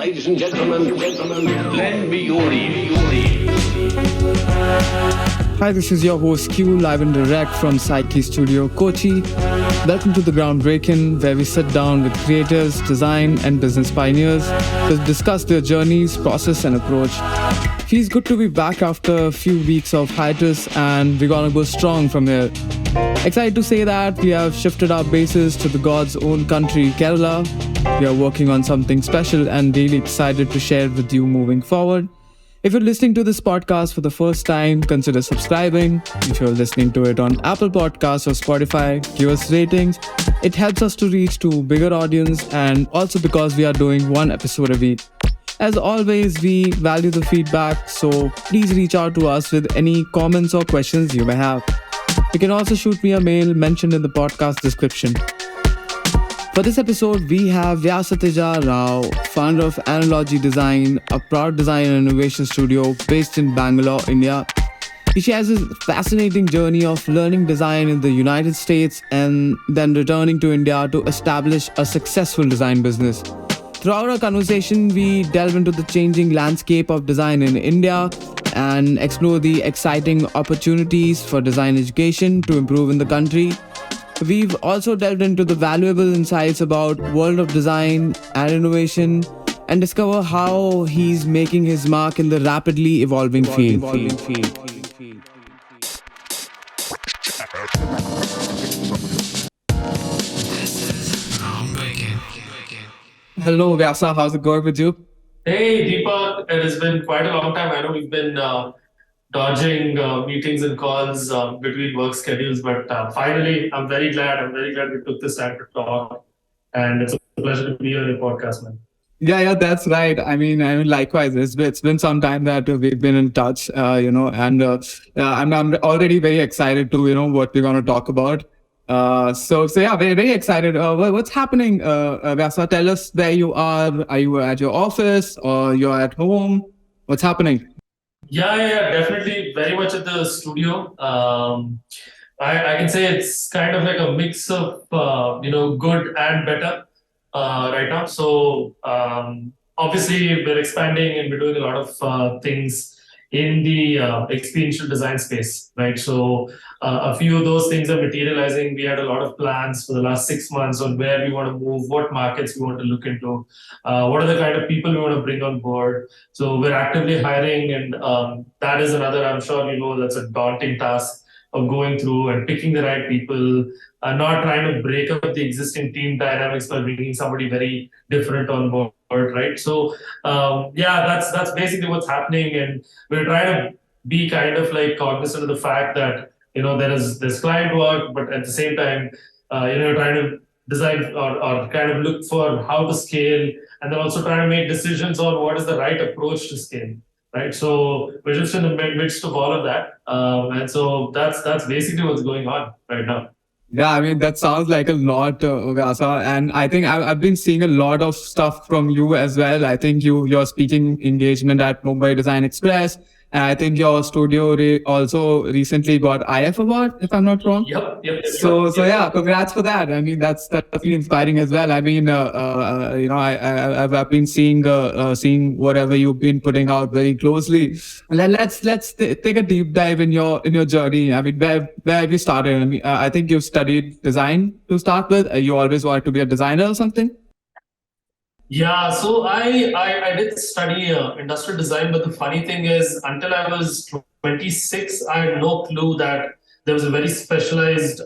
Ladies and gentlemen, lend me your ear. Hi, this is your host Q, live and direct from Psyche.Studio, Kochi. Welcome to the Groundbreakin, where we sit down with creators, design, and business pioneers to discuss their journeys, process, and approach. Feels good to be back after a few weeks of hiatus, and we're gonna go strong from here. Excited to say that we have shifted our bases to the God's own country, Kerala. We are working on something special and really excited to share it with you moving forward. If you're listening to this podcast for the first time, consider subscribing. If you're listening to it on Apple Podcasts or Spotify, give us ratings. It helps us to reach to a bigger audience, and also because we are doing one episode a week. As always, we value the feedback, so please reach out to us with any comments or questions you may have. You can also shoot me a mail mentioned in the podcast description. For this episode, we have Vyasateja Rao, founder of Analogy Design, a product design and innovation studio based in Bangalore, India. He shares his fascinating journey of learning design in the United States and then returning to India to establish a successful design business. Throughout our conversation, we delve into the changing landscape of design in India and explore the exciting opportunities for design education to improve in the country. We've also delved into the valuable insights about world of design and innovation and discover how he's making his mark in the rapidly evolving field. Hello, Vyasa. How's it going with you? Hey, Deepak, it has been quite a long time. I know we've been dodging meetings and calls between work schedules, but finally, I'm very glad. I'm very glad we took this time to talk, and it's a pleasure to be on your podcast, man. Yeah, that's right. I mean, likewise. It's been some time that we've been in touch, and I'm already very excited to what we're going to talk about. So yeah, very very excited. What's happening, Vyasa? Tell us where you are. Are you at your office or you're at home? What's happening? Yeah, definitely very much at the studio. I can say it's kind of like a mix of good and better right now. So obviously we're expanding and we're doing a lot of things in the experiential design space, right? So a few of those things are materializing. We had a lot of plans for the last 6 months on where we want to move, what markets we want to look into, what are the kind of people we want to bring on board. So we're actively hiring, and that is another, I'm sure that's a daunting task of going through and picking the right people, not trying to break up the existing team dynamics by bringing somebody very different on board, right? So that's basically what's happening, and we're trying to be kind of like cognizant of the fact that there's client work, but at the same time, trying to design or kind of look for how to scale, and then also trying to make decisions on what is the right approach to scale, right? So we're just in the midst of all of that, and so that's basically what's going on right now. Yeah, I mean, that sounds like a lot, Vyasa. And I think I've been seeing a lot of stuff from you as well. I think your speaking engagement at Mumbai Design Express. And I think your studio also recently got IF award, if I'm not wrong. Yep. So yeah, congrats for that. I mean, that's really inspiring as well. I mean, I've been seeing whatever you've been putting out very closely. Let's take a deep dive in your journey. I mean, where have you started? I mean, I think you studied design to start with. You always wanted to be a designer or something? Yeah, so I did study industrial design, but the funny thing is, until I was 26, I had no clue that there was a very specialized,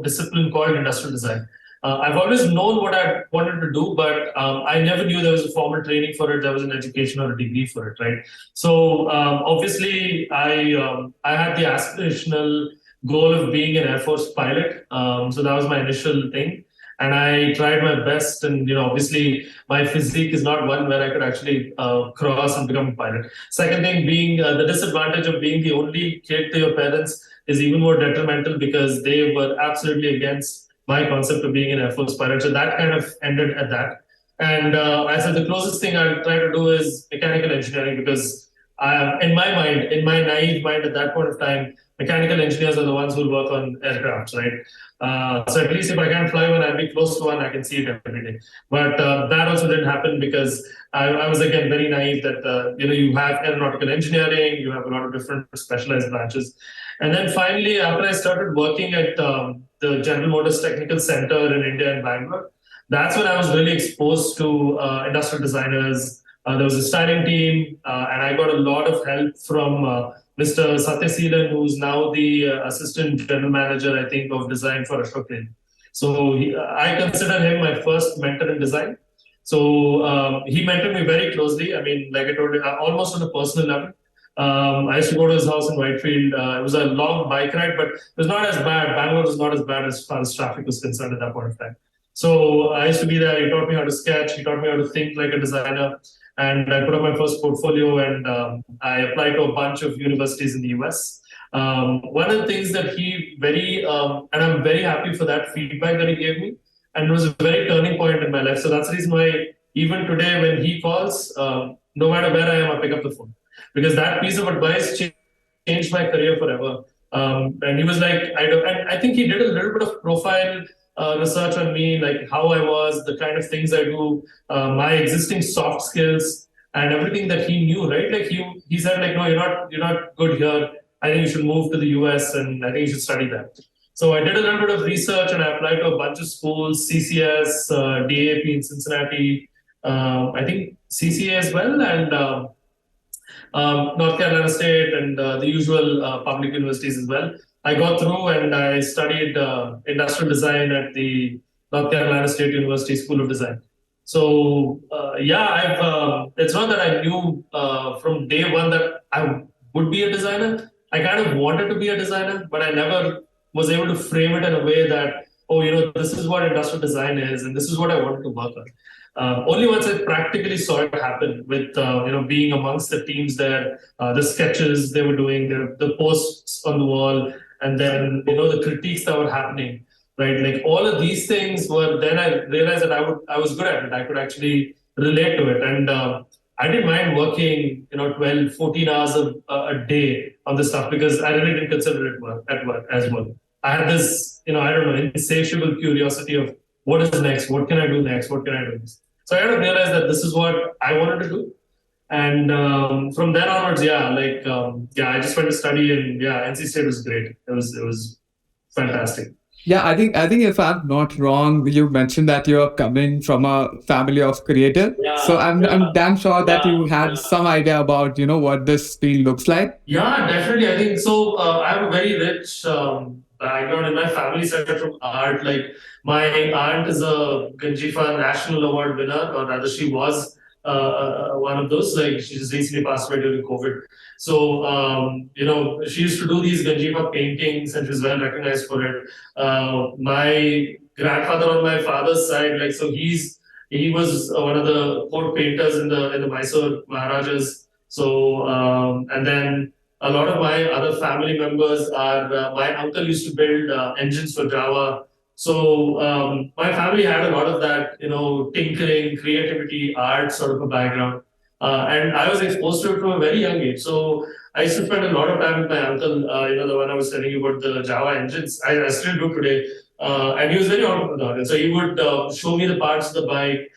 discipline called industrial design. I've always known what I wanted to do, but I never knew there was a formal training for it. There was an education or a degree for it, right? So obviously, I had the aspirational goal of being an Air Force pilot. So that was my initial thing. And I tried my best, and obviously my physique is not one where I could actually cross and become a pilot. Second thing being the disadvantage of being the only kid to your parents is even more detrimental, because they were absolutely against my concept of being an Air Force pilot. So that kind of ended at that. And I said the closest thing I'll try to do is mechanical engineering, because in my mind, in my naive mind at that point of time, mechanical engineers are the ones who work on aircrafts, right? So at least if I can't fly one, I'll be close to one. I can see it every day. But that also didn't happen because I was again very naive that you have aeronautical engineering, you have a lot of different specialized branches, and then finally after I started working at the General Motors Technical Center in India in Bangalore, that's when I was really exposed to industrial designers. There was a styling team, and I got a lot of help from Mr. Satyaseelan, who's now the assistant general manager, I think, of design for Ashok Leyland. So I consider him my first mentor in design. So he mentored me very closely. I mean, like I told you, almost on a personal level. I used to go to his house in Whitefield. It was a long bike ride, but it was not as bad. Bangalore was not as bad as far as traffic was concerned at that point of time. So I used to be there. He taught me how to sketch. He taught me how to think like a designer. And I put up my first portfolio, and I applied to a bunch of universities in the US. One of the things that he and I'm very happy for that feedback that he gave me. And it was a very turning point in my life. So that's the reason why even today when he calls, no matter where I am, I pick up the phone. Because that piece of advice changed my career forever. And he was like, and I think he did a little bit of profile research on me, like how I was, the kind of things I do, my existing soft skills, and everything that he knew, right? Like he said, like, no, you're not good here. I think you should move to the US, and I think you should study that. So I did a little bit of research, and I applied to a bunch of schools, CCS, DAP in Cincinnati, I think CCA as well, and North Carolina State, and the usual public universities as well. I got through and I studied industrial design at the North Carolina State University School of Design. So it's not that I knew from day one that I would be a designer. I kind of wanted to be a designer, but I never was able to frame it in a way that, this is what industrial design is, and this is what I wanted to work on. Only once I practically saw it happen with, being amongst the teams there, the sketches they were doing, the posts on the wall, and then, the critiques that were happening, right? Like all of these things then I realized that I was good at it. I could actually relate to it. And I didn't mind working, 12, 14 hours a day on this stuff because I really didn't consider it work as well. I had this, insatiable curiosity of what is next? What can I do next? What can I do next? So I had to realize that this is what I wanted to do. And from then onwards, I just went to study, and NC State was great. It was fantastic. Yeah, I think if I'm not wrong, you mentioned that you're coming from a family of creators. So I'm damn sure that you had some idea about what this field looks like. Yeah, definitely. I think so. I have a very rich background in my family side from art. Like my aunt is a Ganjifa National Award winner, or rather, she was one of those. Like she just recently passed away during COVID. So she used to do these Ganjifa paintings, and she was well recognized for it. My grandfather on my father's side, he was one of the court painters in the Mysore Maharajas. So and then a lot of my other family members are. My uncle used to build engines for Java. So my family had a lot of that, tinkering, creativity, art sort of a background. And I was exposed to it from a very young age. So I used to spend a lot of time with my uncle, the one I was telling you about the Java engines. I still do today. And he was very entrepreneurial. So he would show me the parts of the bike.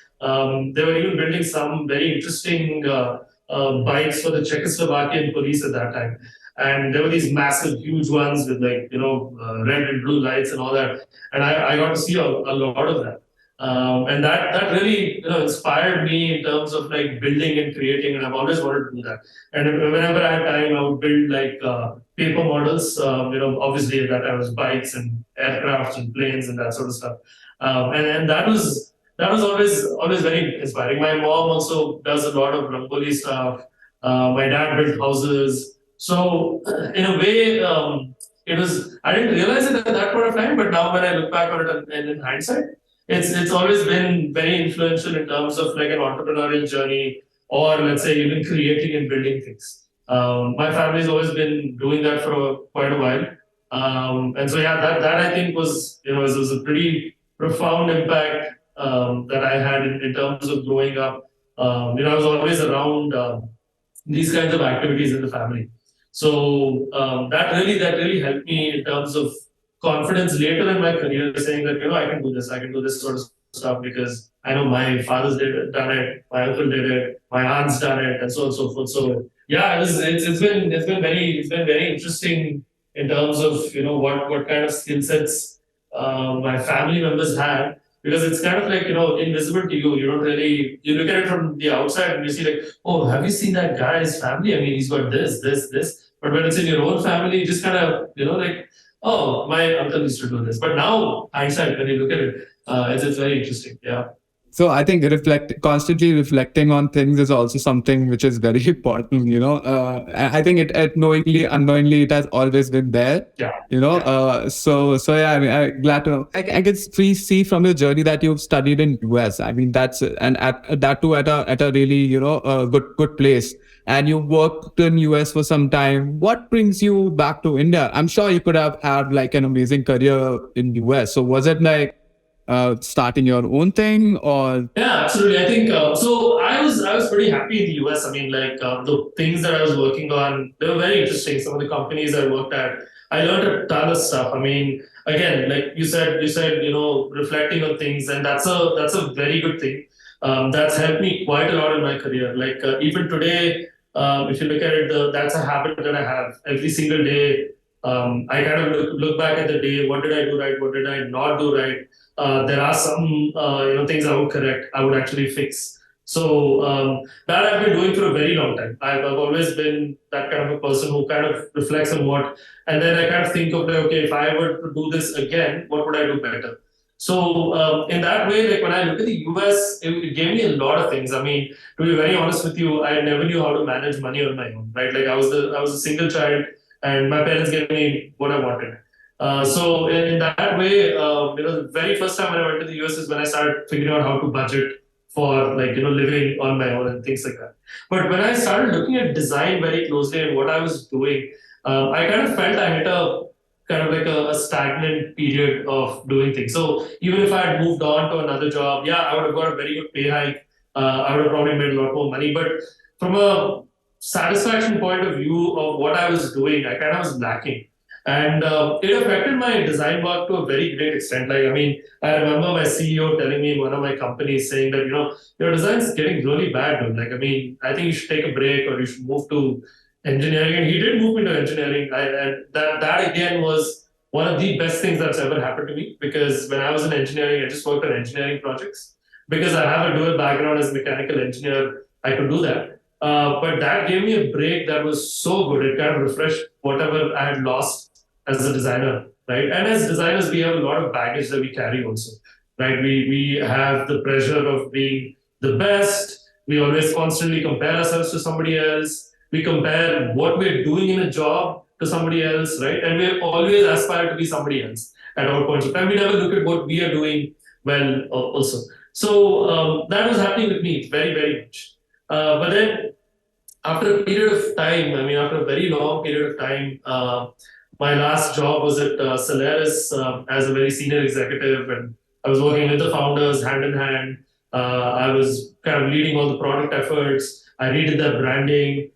They were even building some very interesting bikes for the Czechoslovakian police at that time. And there were these massive, huge ones with red and blue lights and all that. And I got to see a lot of that. And that really inspired me in terms of like building and creating, and I've always wanted to do that. And whenever I had time, I would build like paper models. Obviously that I was bikes and aircrafts and planes and that sort of stuff. And that was always very inspiring. My mom also does a lot of Rangoli stuff. My dad built houses. So in a way, I didn't realize it at that point of time, but now when I look back on it and in hindsight, it's always been very influential in terms of like an entrepreneurial journey, or let's say even creating and building things. My family's always been doing that for quite a while. And so that I think was a pretty profound impact that I had in terms of growing up. I was always around these kinds of activities in the family. So that really helped me in terms of confidence later in my career, saying that I can do this sort of stuff because I know my father's done it, my uncle did it, my aunt's done it, and so on and so forth. So yeah, it's been very interesting in terms of what kind of skill sets my family members had, because it's kind of like invisible to you. You don't really, you look at it from the outside and you see like, oh, have you seen that guy's family? I mean, he's got this. But when it's in your own family, you just kind of like, oh, my uncle used to do this. But now hindsight, when you look at it, it's very interesting. Yeah. So I think constantly reflecting on things is also something which is very important. I think it knowingly, unknowingly, it has always been there. Yeah. So yeah. I mean, I'm glad to. I can see from your journey that you've studied in US. I mean, and that too at a really good place. And you worked in US for some time. What brings you back to India? I'm sure you could have had like an amazing career in US. So was it like starting your own thing, or Yeah, absolutely. I think so. I was pretty happy in the US. I mean, like the things that I was working on, they were very interesting. Some of the companies I worked at, I learned a ton of stuff. I mean, again, like you said, reflecting on things, and that's a very good thing. That's helped me quite a lot in my career. Like even today, if you look at it, that's a habit that I have every single day. I kind of look back at the day. What did I do right? What did I not do right? There are some things I would correct, I would actually fix. So that I've been doing for a very long time. I've always been that kind of a person who kind of reflects on what, and then I kind of think of like, okay, if I were to do this again, what would I do better? So in that way, like when I look at the US, it gave me a lot of things. I mean, to be very honest with you, I never knew how to manage money on my own, right? Like I was a single child, and my parents gave me what I wanted. So in that way, the very first time when I went to the US is when I started figuring out how to budget for like living on my own and things like that. But when I started looking at design very closely and what I was doing, I kind of felt I hit a kind of like a stagnant period of doing things. So even if I had moved on to another job, yeah, I would have got a very good pay hike. I would have probably made a lot more money. But from a satisfaction point of view of what I was doing, I kind of was lacking. And it affected my design work to a very great extent. Like, I mean, I remember my CEO telling me in one of my companies saying that, your design is getting really bad, dude. Like, I mean, I think you should take a break or you should move to engineering. And he did move me to engineering. And that again was one of the best things that's ever happened to me, because when I was in engineering, I just worked on engineering projects. Because I have a dual background as a mechanical engineer, I could do that. But that gave me a break that was so good. It kind of refreshed whatever I had lost as a designer, right? And as designers, we have a lot of baggage that we carry also, right? We have the pressure of being the best. We always constantly compare ourselves to somebody else. We compare what we're doing in a job to somebody else, right? And we always aspire to be somebody else at all points of time. We never look at what we are doing well also. So that was happening with me very, very much. But then after a period of time, I mean, after a very long period of time, my last job was at Solaris as a very senior executive, and I was working with the founders hand in hand. I was kind of leading all the product efforts. I redid their branding.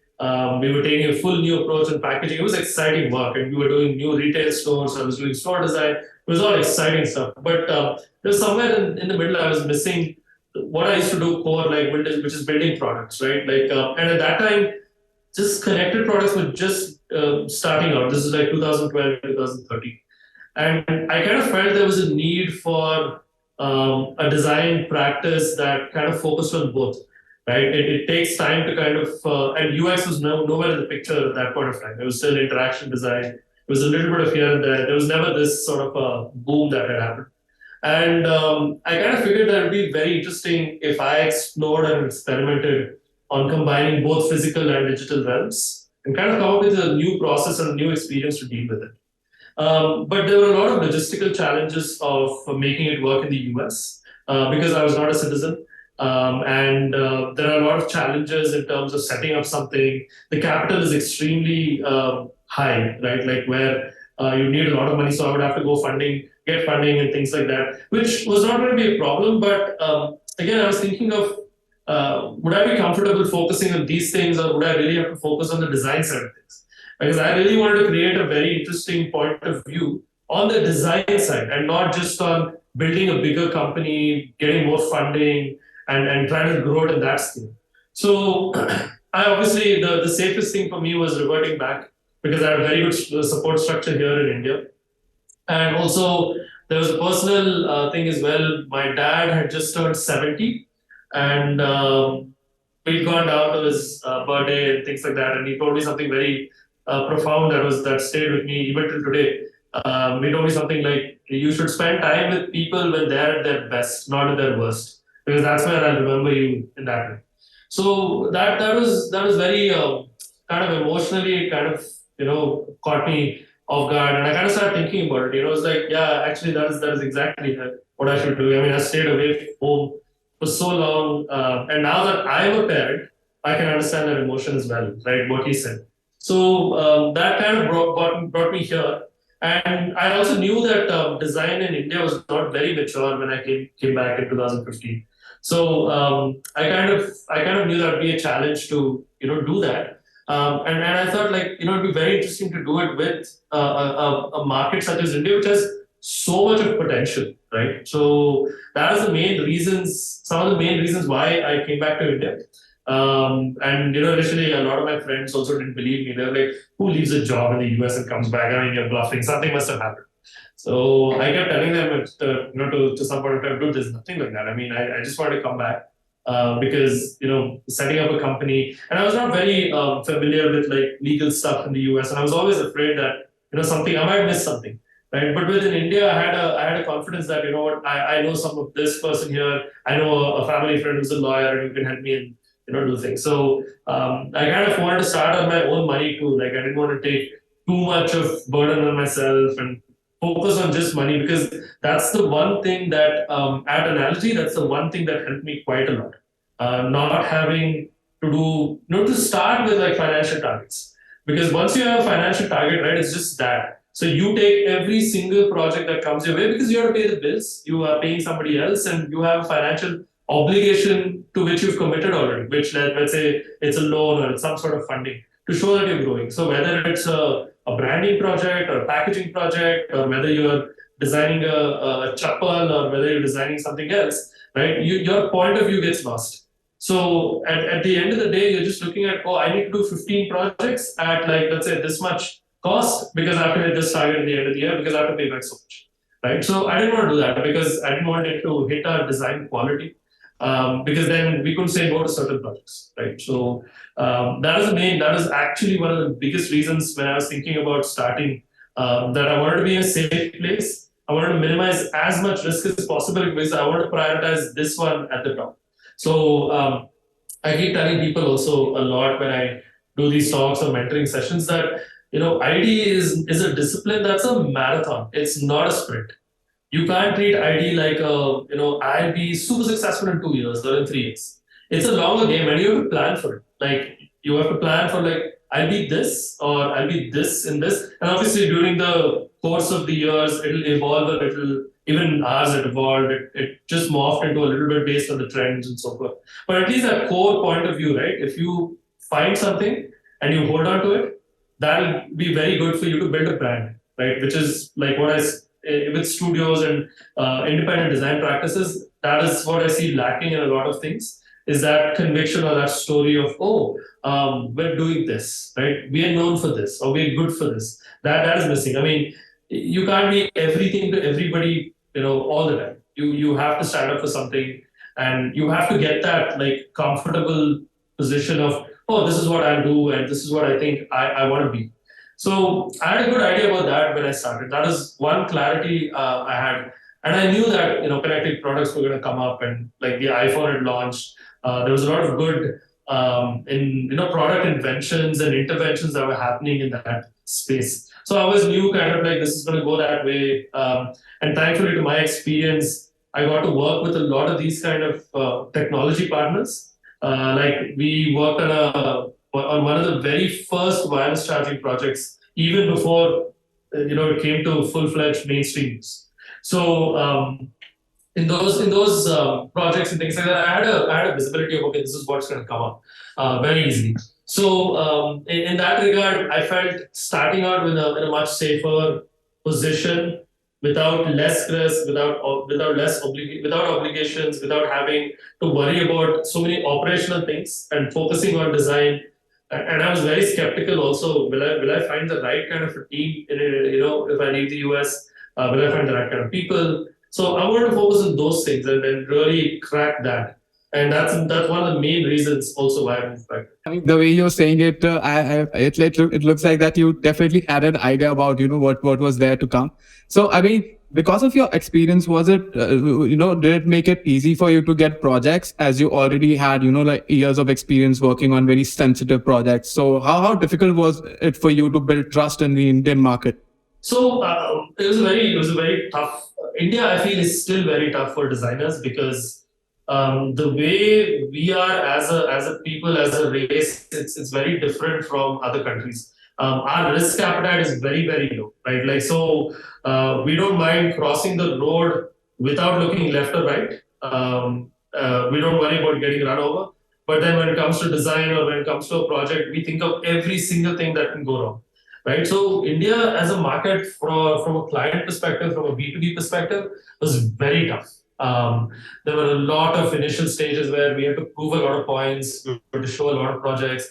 We were taking a full new approach in packaging. It was exciting work, and we were doing new retail stores. I was doing store design. It was all exciting stuff. But there's somewhere in the middle, I was missing what I used to do core, like which is building products, right? Like, and at that time, just connected products were just starting out. This is like 2012, 2013. And I kind of felt there was a need for a design practice that kind of focused on both, right? It takes time to kind of, and UX was nowhere in the picture at that point of time. It was still interaction design. It was a little bit of here and there. There was never this sort of a boom that had happened. And I kind of figured that it would be very interesting if I explored and experimented on combining both physical and digital realms and kind of come up with a new process and a new experience to deal with it. But there were a lot of logistical challenges of making it work in the US because I was not a citizen. And there are a lot of challenges in terms of setting up something. The capital is extremely high, right? Like where you need a lot of money. So I would have to get funding and things like that, which was not going to be a problem. But again, I was thinking of, would I be comfortable focusing on these things, or would I really have to focus on the design side of things? because I really wanted to create a very interesting point of view on the design side and not just on building a bigger company, getting more funding, and trying to grow it in that scale. So I obviously, the safest thing for me was reverting back because I had a very good support structure here in India. And also, there was a personal thing as well. My dad had just turned 70, and we'd gone down to his birthday and things like that. And he told me something very profound that stayed with me even till today. He told me something like, "You should spend time with people when they're at their best, not at their worst, because that's when I'll remember you in that way." So that was very kind of emotionally kind of caught me off guard, and I kind of started thinking about it. It's like, yeah, actually that is exactly what I should do. I mean, I stayed away from home for so long, and now that I'm a parent, I can understand that emotion as well, right? What he said. So that kind of brought me here, and I also knew that design in India was not very mature when I came back in 2015. So I kind of knew that would be a challenge to do that. And I thought, like, it'd be very interesting to do it with a market such as India, which has so much of potential, right? So that is the main reasons, some of the main reasons why I came back to India. And initially a lot of my friends also didn't believe me. They were like, "Who leaves a job in the US and comes back? I mean, you're bluffing. Something must have happened." So I kept telling them, to some point of time, "Dude, there's nothing like that. I mean, I just wanted to come back because setting up a company, and I was not very familiar with like legal stuff in the US, and I was always afraid that something I might miss something, right? But within India, I had a confidence that what I know some of this person here, I know a family friend who's a lawyer and who can help me and do things. So I kind of wanted to start on my own money too. Like I didn't want to take too much of burden on myself and focus on just money, because that's the one thing that at Analogy, that's the one thing that helped me quite a lot. Not having to do, to start with like financial targets, because once you have a financial target, right, it's just that. So you take every single project that comes your way because you have to pay the bills, you are paying somebody else, and you have a financial obligation to which you've committed already, which let's say it's a loan or it's some sort of funding to show that you're growing. So whether it's a branding project or a packaging project, or whether you're designing a chappal or whether you're designing something else, right? Your point of view gets lost. So at the end of the day, you're just looking at, oh, I need to do 15 projects at like, let's say this much cost because I have to hit this target at the end of the year because I have to pay back so much, right? So I didn't want to do that because I didn't want it to hit our design quality. Because then we couldn't say no to certain projects, right? So that is actually one of the biggest reasons when I was thinking about starting, that I wanted to be in a safe place. I wanted to minimize as much risk as possible because I wanted to prioritize this one at the top. So I keep telling people also a lot when I do these talks or mentoring sessions that ID is a discipline that's a marathon. It's not a sprint. You can't treat ID like I'll be super successful in 2 years or in 3 years. It's a longer game and you have to plan for it. Like you have to plan for like, I'll be this or I'll be this in this. And obviously during the course of the years, it'll evolve a little. Even ours, it evolved. It just morphed into a little bit based on the trends and so forth. But at least that core point of view, right? If you find something and you hold on to it, that'll be very good for you to build a brand, right? Which is like what with studios and independent design practices, that is what I see lacking in a lot of things, is that conviction or that story of, we're doing this, right? We are known for this, or we're good for this. That is missing. I mean, you can't be everything to everybody, all the time. You have to stand up for something, and you have to get that like comfortable position of, oh, this is what I'll do, and this is what I think I want to be. So I had a good idea about that when I started. That is one clarity I had, and I knew that connected products were going to come up, and like the iPhone had launched. There was a lot of good in product inventions and interventions that were happening in that space. So I always knew kind of like this is going to go that way. And thankfully, to my experience, I got to work with a lot of these kind of technology partners. Like we worked on one of the very first wireless charging projects, even before it came to full-fledged mainstream use. So in those projects and things like that, I had a visibility of, okay, this is what's going to come up very easily. So in that regard, I felt starting out in a much safer position, without less stress, without obligations, without having to worry about so many operational things, and focusing on design. And I was very skeptical also. Will I find the right kind of a team? If I leave the US, will I find the right kind of people? So I wanted to focus on those things and really crack that. And that's one of the main reasons also why I moved back. I mean, the way you're saying it, it looks like that you definitely had an idea about what was there to come. So I mean, because of your experience, was it did it make it easy for you to get projects as you already had like years of experience working on very sensitive projects? So how difficult was it for you to build trust in the Indian market? So it was a very tough. India, I feel, is still very tough for designers because the way we are as a people, as a race, it's very different from other countries. Our risk appetite is very low, right? Like so, we don't mind crossing the road without looking left or right. We don't worry about getting run over. But then when it comes to design or when it comes to a project, we think of every single thing that can go wrong, right? So India as a market from a client perspective, from a B2B perspective, was very tough. There were a lot of initial stages where we had to prove a lot of points, we had to show a lot of projects.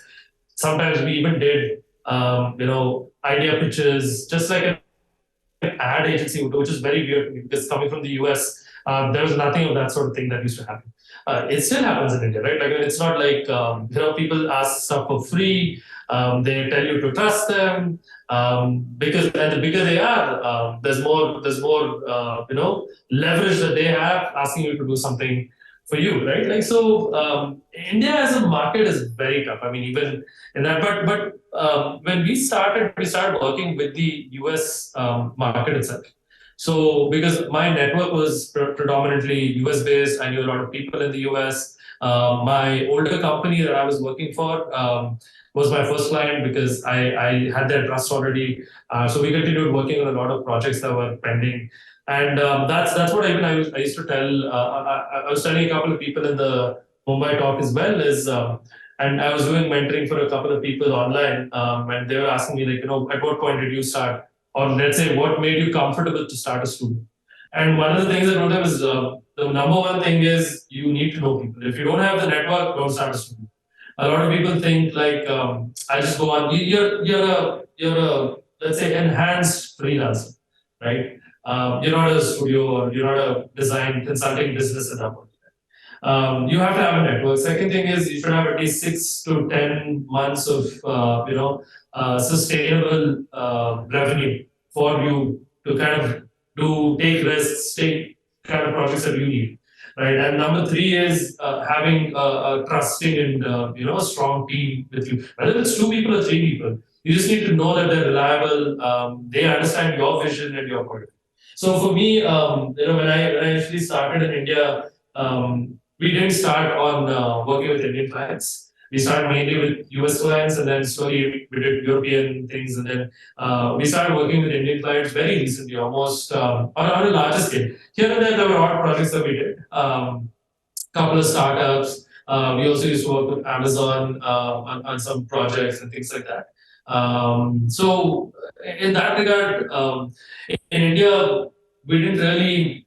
Sometimes we even did, idea pitches, just like an ad agency, which is very weird to me because coming from the US, there was nothing of that sort of thing that used to happen. It still happens in India, right? Like it's not like people ask stuff for free. They tell you to trust them because and the bigger they are, there's more leverage that they have asking you to do something for you, right? Like so, India as a market is very tough. I mean, even in that, but when we started working with the US market itself. So because my network was predominantly US based, I knew a lot of people in the US. My older company that I was working for was my first client because I had their trust already. So we continued working on a lot of projects that were pending. And that's what I used to tell. I was telling a couple of people in the Mumbai talk as well and I was doing mentoring for a couple of people online, and they were asking me like, at what point did you start, or let's say, what made you comfortable to start a studio? And one of the things I told them is the number one thing is you need to know people. If you don't have the network, don't start a studio. A lot of people think like I just go on. You're a let's say enhanced freelancer, right? You're not a studio or you're not a design consulting business at that point. You have to have a network. Second thing is you should have at least 6 to 10 months of sustainable revenue for you to kind of take risks, take kind of projects that you need, right? And number three is having a trusting and a strong team with you, whether it's 2 people or 3 people. You just need to know that they're reliable. They understand your vision and your point. So for me, when I actually started in India, we didn't start on working with Indian clients. We started mainly with US clients, and then slowly we did European things, and then we started working with Indian clients very recently, almost on a larger scale. Here and there were odd projects that we did. Couple of startups. We also used to work with Amazon on some projects and things like that. So in that regard, in India, we didn't really,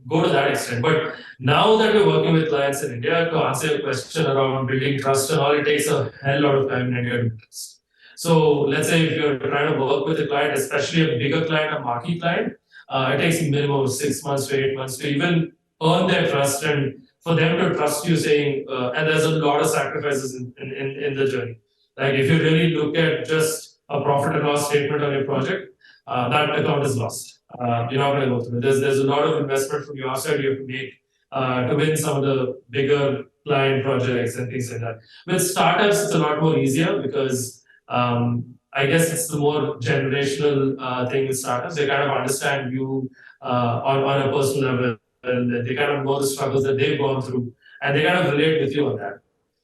go to that extent. But now that we're working with clients in India, to answer your question around building trust and all, it takes a hell lot of time in India to build trust. So let's say if you're trying to work with a client, especially a bigger client, a marquee client, it takes a minimum of 6 months to 8 months to even earn their trust and for them to trust you saying, and there's a lot of sacrifices in the journey. Like if you really look at just a profit and loss statement on your project, that account is lost. You're not going to go through it. There's a lot of investment from your side you have to make to win some of the bigger client projects and things like that. With startups, it's a lot more easier because I guess it's the more generational thing with startups. They kind of understand you on a personal level, and they kind of know the struggles that they've gone through, and they kind of relate with you on that.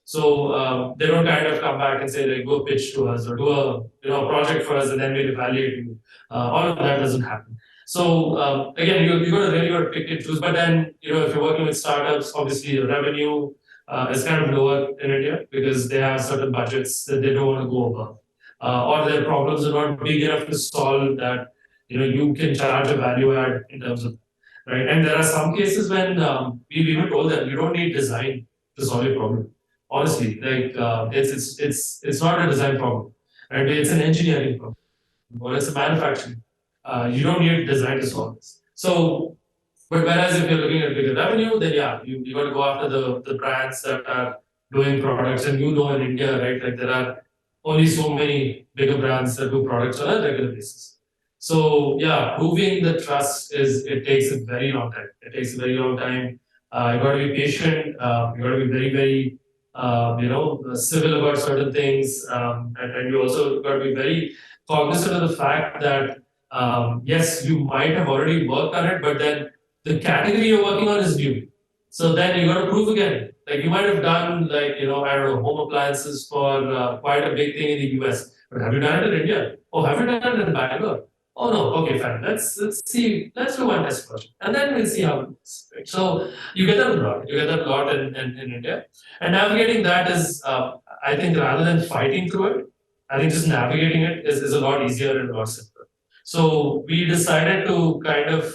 So they don't kind of come back and say like, go pitch to us or do a project for us and then we'll evaluate you. All of that doesn't happen. So again, you got to really got to pick and choose. But then if you're working with startups, obviously the revenue is kind of lower in India because they have certain budgets that they don't want to go above, or their problems are not big enough to solve that you can charge a value add in terms of right. And there are some cases when we've even told them you don't need design to solve your problem. Honestly, like it's not a design problem, right? It's an engineering problem or it's a manufacturing. You don't need design to solve this. So, but whereas if you're looking at bigger revenue, then yeah, you got to go after the brands that are doing products. And in India, right, like there are only so many bigger brands that do products on a regular basis. So yeah, proving the trust it takes a very long time. It takes a very long time. You got to be patient. You got to be very, very, civil about certain things, and you also got to be very cognizant of the fact that yes, you might have already worked on it, but then the category you're working on is new. So then you got to prove again. Like you might have done I don't know, home appliances for quite a big thing in the US, but have you done it in India? Oh, have you done it in Bangalore? Oh no, okay, fine. Let's see. Let's do one test project, and then we'll see how it goes. Right? So you get that a lot. You get that a lot in India, and navigating that is, I think, rather than fighting through it, I think just navigating it is a lot easier and a lot simpler. So we decided to kind of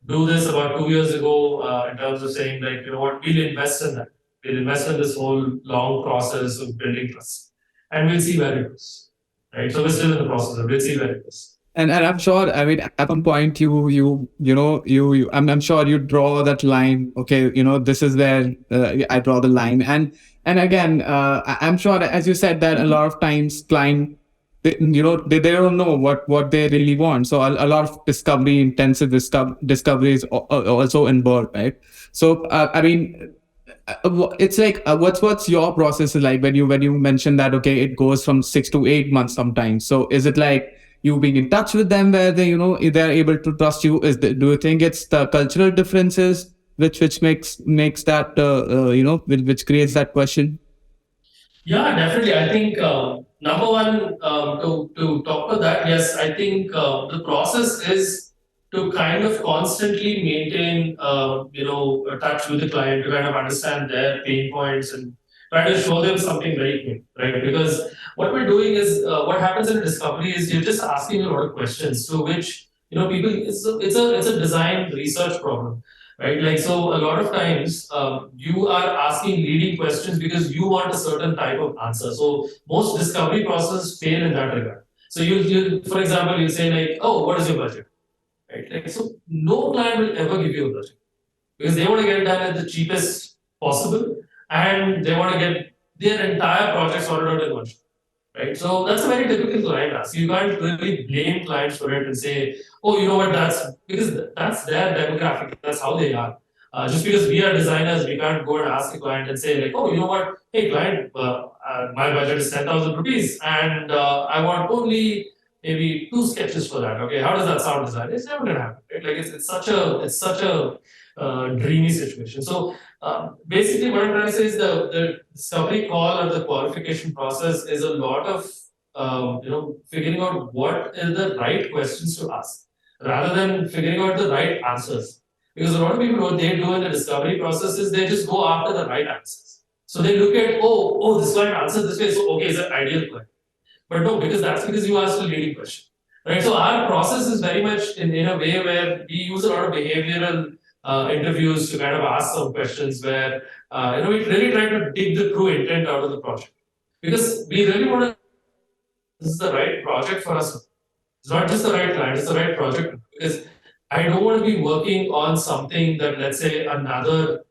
do this about 2 years ago in terms of saying, like, you know what, we'll invest in that. We'll invest in this whole long process of building trust, and we'll see where it goes. Right. So we're still in the process of we'll see where it goes. And I'm sure, I mean, at some point I'm sure you draw that line. Okay, this is where I draw the line. And again, I'm sure, as you said, that a lot of times client, they don't know what they really want. So a lot of intensive discovery is also involved, right? So I mean, it's like what's your process like when you mentioned that okay, it goes from 6 to 8 months sometimes. So is it like you being in touch with them where they they're able to trust you? Do you think it's the cultural differences which makes that which creates that question? Yeah, definitely. I think number one, to talk about that, yes, I think the process is to kind of constantly maintain, a touch with the client to kind of understand their pain points and try to show them something very quick, right? Because what we're doing is what happens in a discovery is you're just asking a lot of questions to which people. It's a design research problem, right? Like, so a lot of times you are asking leading questions because you want a certain type of answer. So most discovery processes fail in that regard. So you for example, you say like, oh, what is your budget? Right? Like, so no client will ever give you a budget because they want to get it done at the cheapest possible and they want to get their entire project sorted out in one shot. Right? So that's a very typical client ask. You can't really blame clients for it and say, oh, you know what, that's because that's their demographic, that's how they are. Just because we are designers, we can't go and ask a client and say, like, oh, you know what, hey, client, my budget is 10,000 rupees and I want only maybe 2 sketches for that. Okay, how does that sound design? It's never gonna happen, right? Like it's such a dreamy situation. So basically, what I'm trying to say is the discovery call or the qualification process is a lot of figuring out what is the right questions to ask rather than figuring out the right answers. Because a lot of people, what they do in the discovery process is they just go after the right answers. So they look at, this client answered this way, so okay, is an ideal client. But no, because you asked a leading question. Right. So our process is very much in a way where we use a lot of behavioral interviews to kind of ask some questions where we really try to dig the true intent out of the project because we really want to. This is the right project for us. It's not just the right client; it's the right project because I don't want to be working on something that, let's say, another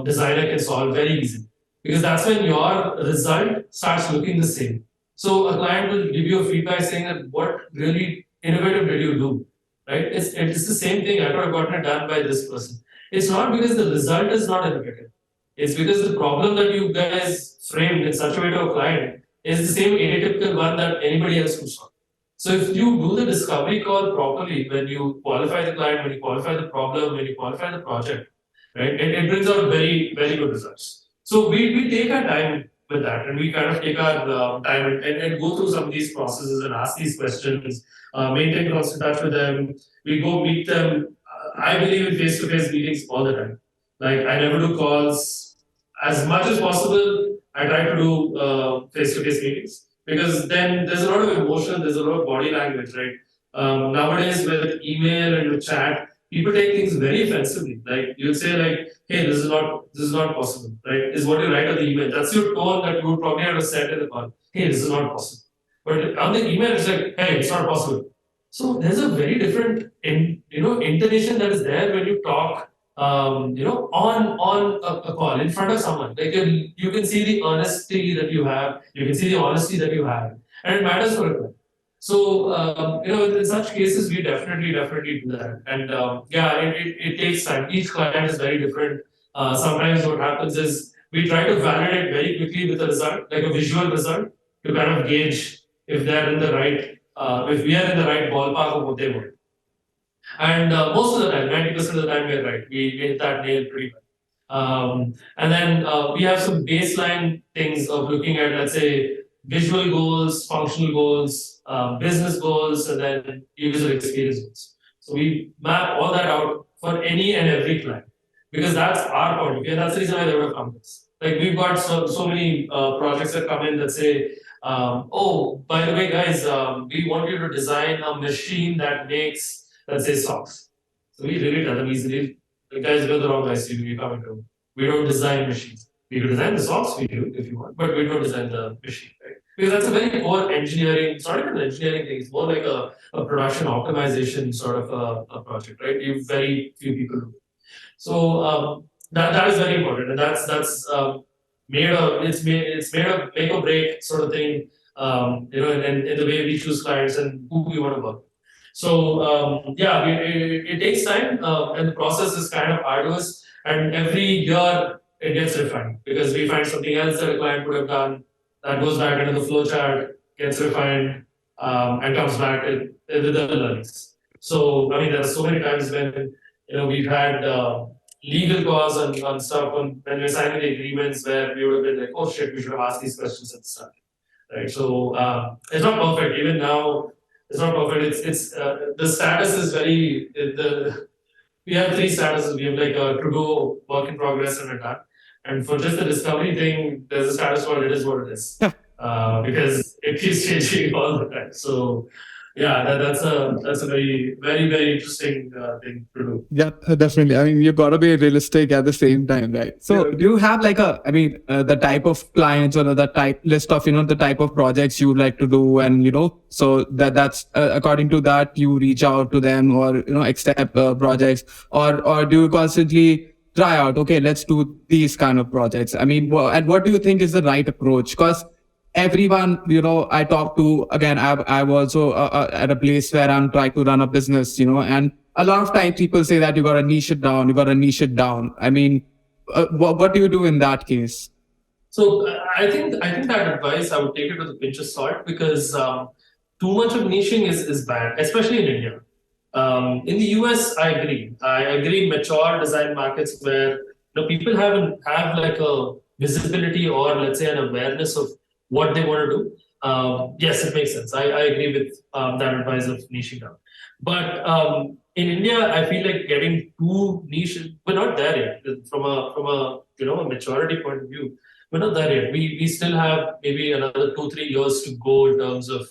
designer can solve very easily because that's when your result starts looking the same. So a client will give you a feedback saying that what really innovative did you do? Right? It's the same thing. I could have gotten it done by this person. It's not because the result is not innovative. It's because the problem that you guys framed in such a way to a client is the same atypical one that anybody else could solve. So if you do the discovery call properly, when you qualify the client, when you qualify the problem, when you qualify the project, right, it brings out very, very good results. So we take our time with that and we kind of take our time and go through some of these processes and ask these questions, maintain constant touch with them. We go meet them. I believe in face-to-face meetings all the time. Like I never do calls. as much as possible, I try to do face-to-face meetings because then there's a lot of emotion, there's a lot of body language, right? Nowadays, with email and with chat, people take things very offensively. Like you'd say, like, "Hey, this is not possible," right? Is what you write on the email. That's your tone that you would probably have to set in the call. "Hey, this is not possible." But on the email, it's like, "Hey, it's not possible." So there's a very different, intonation that is there when you talk, on a call in front of someone. Like you can see the honesty that you have, you can see the honesty that you have, and it matters for a client. So in such cases, we definitely do that, and yeah, it takes time. Each client is very different. Sometimes what happens is we try to validate very quickly with a result, like a visual result, to kind of gauge if they're in the right, if we are in the right ballpark of what they want. And most of the time, 90% of the time, we're right. We hit that nail pretty well. And then we have some baseline things of looking at, let's say, visual goals, functional goals, business goals, and then user experience goals. So we map all that out for any and every client because that's our point. Okay, that's the reason why they would have come to us. Like we've got so many projects that come in that say, "Oh, by the way, guys, we want you to design a machine that makes, let's say, socks." So we really tell them easily, "The guys, you're the wrong guys. You come into. We don't design machines. We can design the socks for you if you want, but we don't design the machine, right?" Because that's a very core engineering, it's not even an engineering thing, it's more like a production optimization sort of a project, right? You very few people do. So that is very important, and that's made a it's made a make or break sort of thing, in the way we choose clients and who we want to work with. So yeah, it takes time, and the process is kind of arduous. And every year it gets refined because we find something else that a client would have done that goes back into the flow chart, gets refined, and comes back with the learnings. So I mean, there are so many times when we've had legal calls on stuff when we're signing the agreements where we would have been like, "Oh shit, we should have asked these questions at the start." Right? So it's not perfect. Even now, it's not perfect. It's the status is very we have three statuses. We have like a to do, work in progress, and a done. And for just the discovery thing, there's a status called it is what it is. Because it keeps changing all the time. So yeah, that's a very interesting thing to do. Yeah, definitely. I mean, you gotta be realistic at the same time, right? So, do you have like the type of clients or the type list of the type of projects you would like to do, and so that's according to that you reach out to them or accept projects, or do you constantly try out? Okay, let's do these kind of projects. I mean, and what do you think is the right approach? Because everyone I talk to, again, I'm also at a place where I'm trying to run a business, and a lot of times people say that you got to niche it down. I mean, what do you do in that case? So I think that advice I would take it with a pinch of salt because too much of niching is bad, especially in India. In the US, I agree mature design markets where people have like a visibility or let's say an awareness of what they want to do. Yes, it makes sense. I agree with that advice of niching down. But in India, I feel like getting too niche, we're not there yet. From a a maturity point of view, we're not there yet. We still have maybe another 2-3 years to go in terms of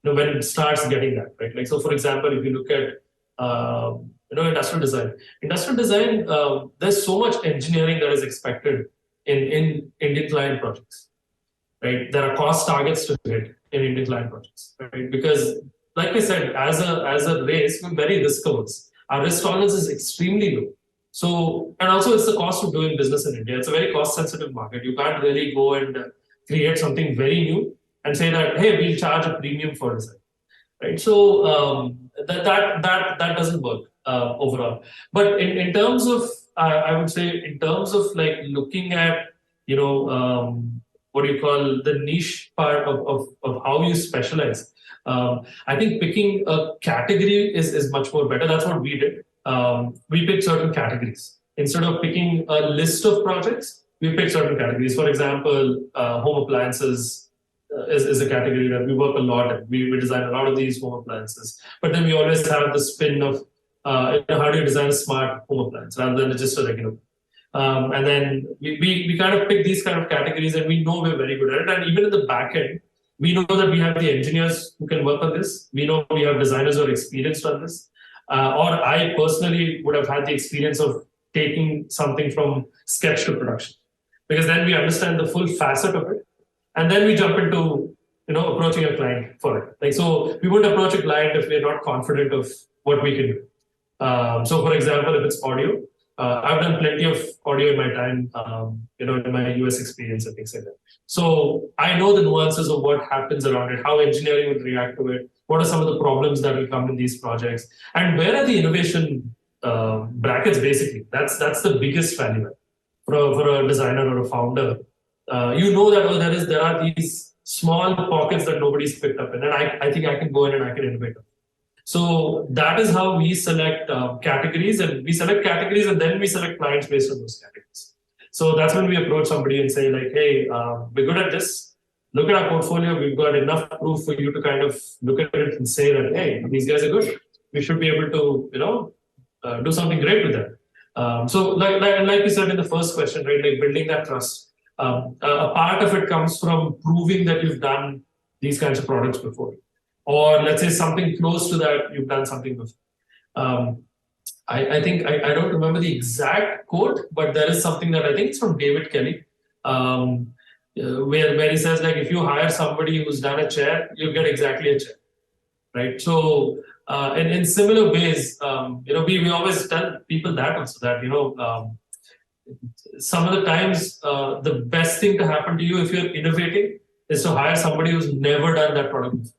when it starts getting that right. Like so, for example, if you look at industrial design, there's so much engineering that is expected in Indian client projects. Right, there are cost targets to hit in Indian client projects, right? Because, like I said, as a race, we're very risk averse. Our risk tolerance is extremely low. So, and also it's the cost of doing business in India. It's a very cost-sensitive market. You can't really go and create something very new and say that, hey, we'll charge a premium for design, right? So that doesn't work overall. But in terms of, I would say, in terms of like looking at, what do you call the niche part of how you specialize. I think picking a category is much more better. That's what we did. We picked certain categories. Instead of picking a list of projects, we picked certain categories. For example, home appliances is a category that we work a lot in. We design a lot of these home appliances. But then we always have the spin of how do you design a smart home appliance rather than just a regular. And then we kind of pick these kind of categories, and we know we're very good at it. And even in the back end, we know that we have the engineers who can work on this. We know we have designers who are experienced on this. Or I personally would have had the experience of taking something from sketch to production, because then we understand the full facet of it, and then we jump into approaching a client for it. Like, so we wouldn't approach a client if we're not confident of what we can do. So for example, if it's audio, I've done plenty of audio in my time, in my US experience and things like that. So I know the nuances of what happens around it, how engineering would react to it, what are some of the problems that will come in these projects, and where are the innovation brackets. Basically, that's the biggest value for a designer or a founder. That there are these small pockets that nobody's picked up in, and I think I can go in and I can innovate. So that is how we select categories, and then we select clients based on those categories. So that's when we approach somebody and say like, hey, we're good at this. Look at our portfolio. We've got enough proof for you to kind of look at it and say that, hey, these guys are good. We should be able to, do something great with them. So like you said in the first question, right, like building that trust. A part of it comes from proving that you've done these kinds of products before. Or let's say something close to that, you've done something before. I think, I don't remember the exact quote, but there is something that I think it's from David Kelly, where he says, like, if you hire somebody who's done a chair, you'll get exactly a chair, right? So in similar ways, we always tell people that also, that, some of the times the best thing to happen to you if you're innovating is to hire somebody who's never done that product before.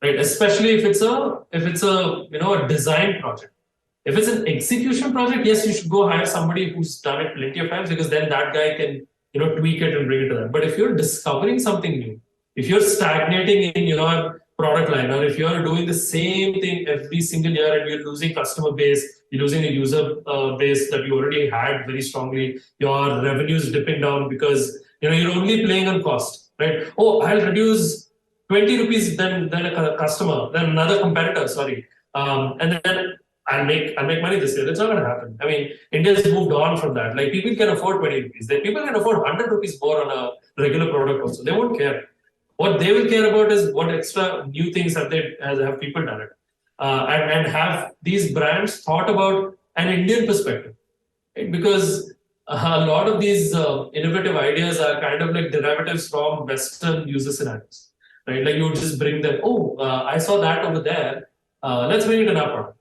Right, especially if it's a a design project. If it's an execution project, yes, you should go hire somebody who's done it plenty of times, because then that guy can tweak it and bring it to them. But if you're discovering something new, if you're stagnating in your product line, or if you're doing the same thing every single year and you're losing customer base, you're losing a user base that you already had very strongly, your revenues dipping down because you're only playing on cost, right? Oh, I'll reduce 20 rupees then a customer, then another competitor, sorry. And then I'll make money this year. It's not going to happen. I mean, India's moved on from that. Like, people can afford 20 rupees. People can afford 100 rupees more on a regular product also. They won't care. What they will care about is what extra new things have people done it. And have these brands thought about an Indian perspective. Right? Because a lot of these innovative ideas are kind of like derivatives from Western user scenarios. Right? Like, you just bring them, I saw that over there. Let's bring it in our product.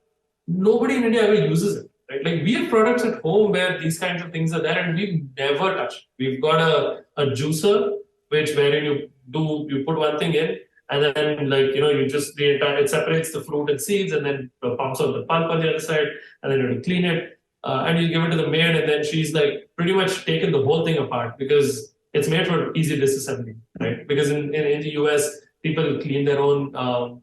Nobody in India ever uses it. Right? Like, we have products at home where these kinds of things are there, and we've never touched. We've got a juicer, wherein you put one thing in, and then it separates the fruit and seeds, and then pumps out the pulp on the other side, and then you clean it, and you give it to the maid, and then she's like pretty much taken the whole thing apart, because it's made for easy disassembly, right? Because in the US, people clean their own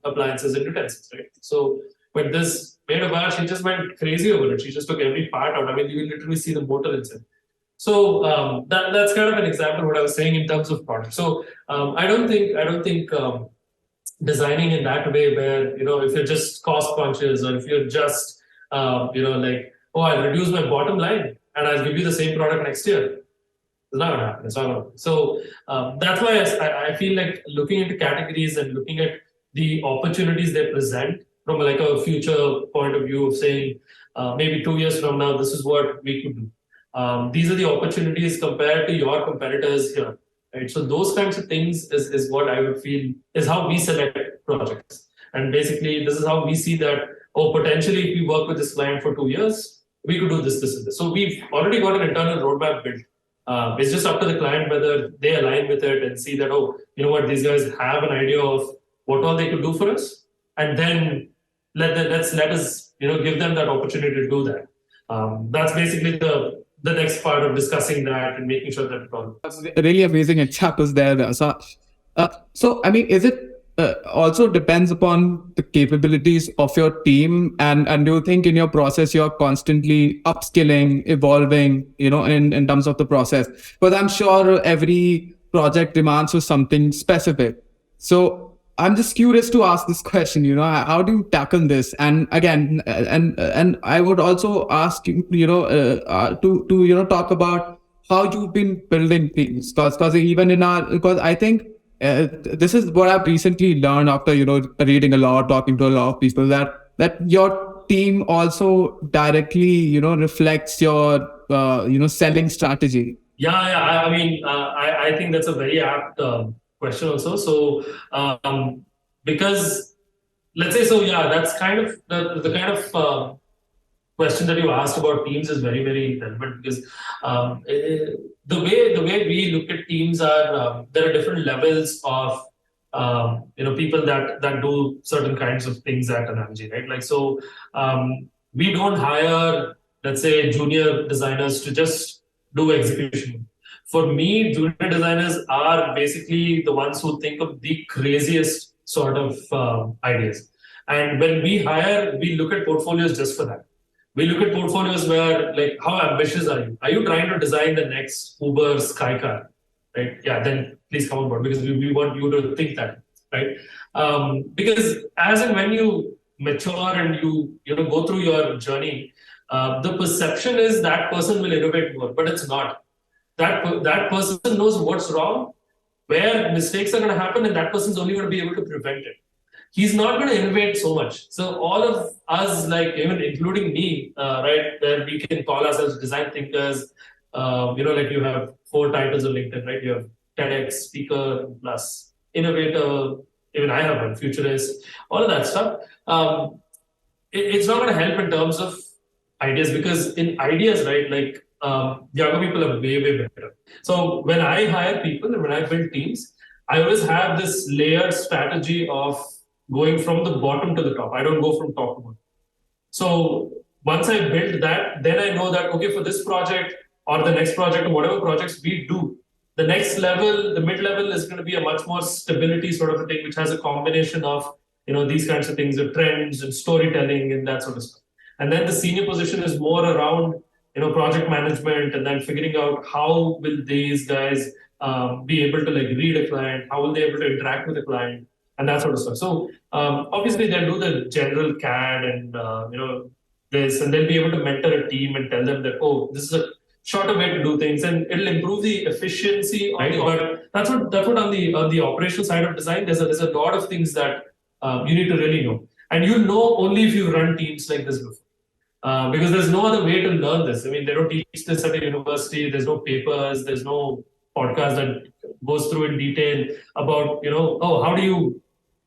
appliances and utensils, right? So, but this maid of ours, she just went crazy over it. She just took every part out. I mean, you will literally see the motor inside. So that's kind of an example of what I was saying in terms of product. So I don't think designing in that way, where if you're just cost conscious, or if you're just I'll reduce my bottom line and I'll give you the same product next year. It's not gonna happen. It's not gonna happen. So that's why I feel like looking into categories and looking at the opportunities they present from like a future point of view of saying maybe 2 years from now, this is what we could do. These are the opportunities compared to your competitors here. Right? So those kinds of things is what I would feel is how we select projects. And basically, this is how we see that, potentially if we work with this client for 2 years, we could do this, this, and this. So we've already got an internal roadmap built. It's just up to the client whether they align with it and see that, these guys have an idea of what all they could do for us. And then let us, give them that opportunity to do that. That's basically the next part of discussing that and making sure that it all. That's really amazing examples there. So, I mean, is it also depends upon the capabilities of your team, and do you think in your process you're constantly upskilling, evolving, in terms of the process? But I'm sure every project demands for something specific. So I'm just curious to ask this question. How do you tackle this? And again, and I would also ask you, to talk about how you've been building teams, because even in our, because I think this is what I've recently learned after reading a lot, talking to a lot of people, that your team also directly reflects your selling strategy. Yeah. I mean, I think that's a very apt question also. So, because let's say, so yeah, that's kind of the kind of question that you asked about teams is very, very relevant, because the way we look at teams are, there are different levels of people that do certain kinds of things at Analogy, right? Like, so we don't hire, let's say, junior designers to just do execution. For me, junior designers are basically the ones who think of the craziest sort of ideas. And when we hire, we look at portfolios just for that. We look at portfolios where, like, how ambitious are you? Are you trying to design the next Uber Sky car? Right? Yeah, then please come on board, because we want you to think that, right? Because as and when you mature and you go through your journey, the perception is that person will innovate more, but it's not. That person knows what's wrong, where mistakes are going to happen, and that person's only going to be able to prevent it. He's not going to innovate so much. So all of us, like even including me, right, where we can call ourselves design thinkers, like you have 4 titles on LinkedIn, right? You have TEDx speaker plus innovator. Even I have one, futurist, all of that stuff. It's not going to help in terms of ideas, because in ideas, right, like younger people are way, way better. So when I hire people and when I build teams, I always have this layered strategy of going from the bottom to the top. I don't go from top to bottom. So once I build that, then I know that, okay, for this project or the next project or whatever projects we do, the next level, the mid-level is going to be a much more stability sort of a thing, which has a combination of, these kinds of things, the trends and storytelling and that sort of stuff. And then the senior position is more around, project management, and then figuring out how will these guys be able to like read a client, how will they be able to interact with a client, and that sort of stuff. So obviously they'll do the general CAD and this, and they'll be able to mentor a team and tell them that, oh, this is a shorter way to do things, and it'll improve the efficiency. Right? But that's what on the operational side of design, there's a lot of things that you need to really know, and you know only if you run teams like this before. Because there's no other way to learn this. I mean, they don't teach this at a university. There's no papers. There's no podcast that goes through in detail about, how do you,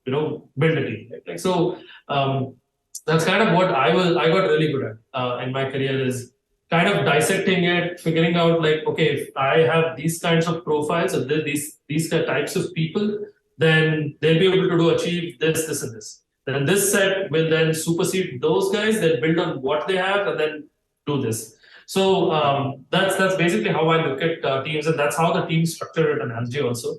build a team. Like so, that's kind of what I got really good at in my career, is kind of dissecting it, figuring out like, okay, if I have these kinds of profiles or these types of people, then they'll be able to achieve this, this, and this. Then this set will then supersede those guys. They'll build on what they have and then do this. So that's basically how I look at teams, and that's how the team structure at Analogy also.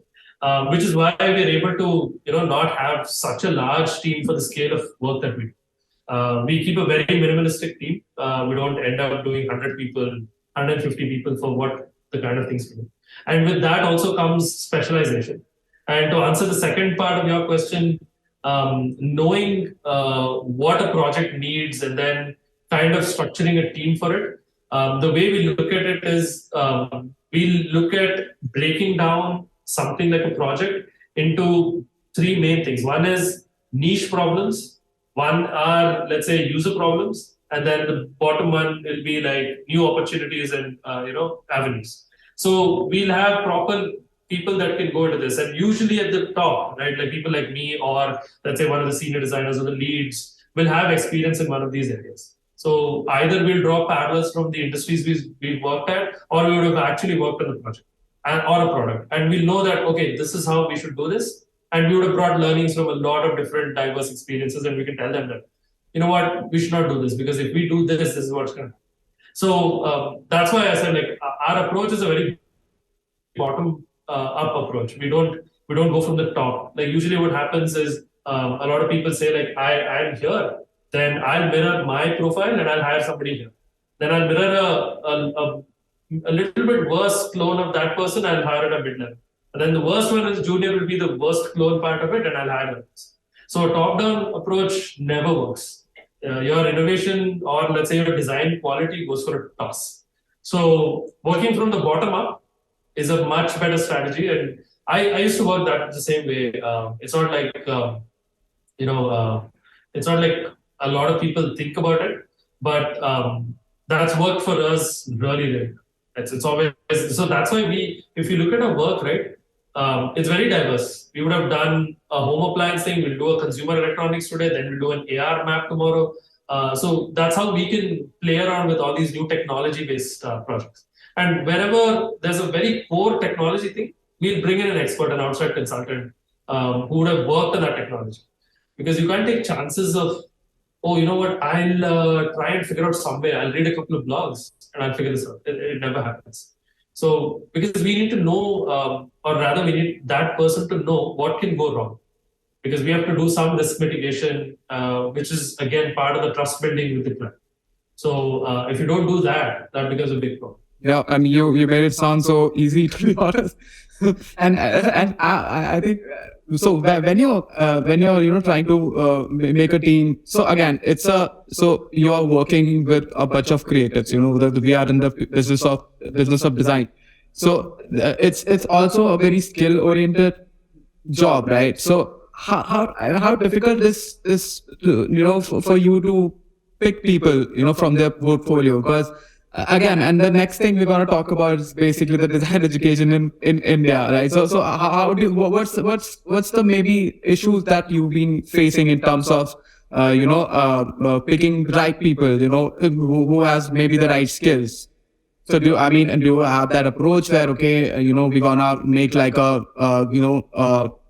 Which is why we're able to not have such a large team for the scale of work that we do. We keep a very minimalistic team. We don't end up doing 100 people, 150 people for what the kind of things we do. And with that also comes specialization. And to answer the second part of your question, knowing what a project needs and then kind of structuring a team for it. The way we look at it is we look at breaking down something like a project into 3 main things. One is niche problems, one are, let's say, user problems, and then the bottom one will be like new opportunities and avenues. So we'll have proper people that can go into this, and usually at the top, right, like people like me or let's say one of the senior designers or the leads will have experience in one of these areas. So either we'll draw parallels from the industries we've worked at, or we would have actually worked on the project or a product, and we'll know that, okay, this is how we should do this, and we would have brought learnings from a lot of different diverse experiences, and we can tell them that, you know what, we should not do this, because if we do this, this is what's going to happen. So that's why I said, like, our approach is a very bottom up approach. We don't go from the top. Like usually what happens is a lot of people say like, I'm here, then I'll mirror my profile and I'll hire somebody here. Then I'll mirror a little bit worse clone of that person, I'll hire at a mid-level. And then the worst one is junior will be the worst clone part of it, and I'll hire others. So a top-down approach never works. Your innovation or let's say your design quality goes for a toss. So working from the bottom up is a much better strategy. And I used to work that the same way. It's not like, it's not like a lot of people think about it, but that's worked for us really, really. It's always, so that's why if you look at our work, right, it's very diverse. We would have done a home appliance thing, we'll do a consumer electronics today, then we'll do an AR map tomorrow. So that's how we can play around with all these new technology-based projects. And wherever there's a very core technology thing, we'll bring in an expert, an outside consultant who would have worked on that technology. Because you can't take chances of, oh, you know what, I'll try and figure out some way. I'll read a couple of blogs and I'll figure this out. It never happens. So, because we need to know, or rather we need that person to know what can go wrong. Because we have to do some risk mitigation, which is again part of the trust building with the client. So if you don't do that, that becomes a big problem. Yeah, I mean, you made it sound so easy, to be honest. and I think so. When you're trying to make a team. So again, so you're working with a bunch of creatives. We are in the business of design. So it's also a very skill oriented job, right? So how difficult is for you to pick people from their portfolio? Because again, and the next thing we're going to talk about is basically the design education in India, right? So how do what's the maybe issues that you've been facing in terms of picking right people, who has maybe the right skills? So do you have that approach where, okay, we're gonna make like a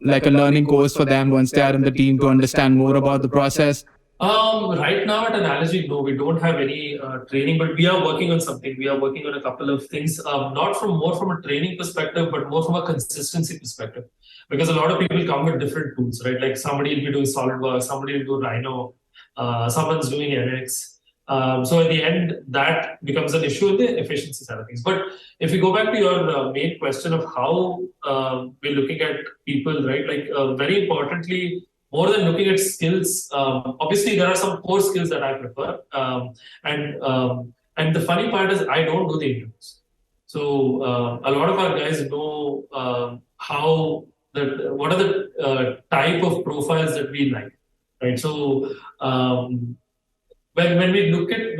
learning course for them once they are in the team to understand more about the process? Right now at Analogy, no, we don't have any training, but we are working on something. We are working on a couple of things, not from a training perspective, but more from a consistency perspective. Because a lot of people come with different tools, right? Like somebody will be doing SolidWorks, somebody will do Rhino, someone's doing NX. So at the end, that becomes an issue in the efficiency side of things. But if we go back to your main question of how we're looking at people, right? Like very importantly, more than looking at skills, obviously there are some core skills that I prefer. And the funny part is I don't do the interviews. So a lot of our guys know what are the type of profiles that we like, right? So when we look at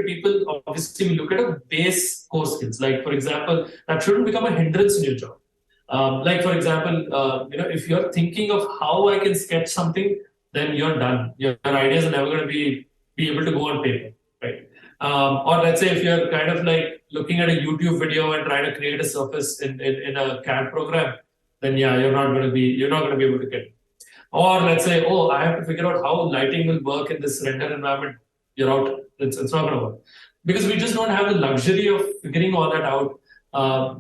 people, obviously we look at a base core skills. Like for example, that shouldn't become a hindrance in your job. Like for example, if you're thinking of how I can sketch something, then you're done. Your ideas are never going to be able to go on paper, right? Or let's say if you're kind of like looking at a YouTube video and trying to create a surface in a CAD program, then yeah, you're not going to be able to get it. Or let's say, oh, I have to figure out how lighting will work in this render environment. You're out. It's not going to work. Because we just don't have the luxury of figuring all that out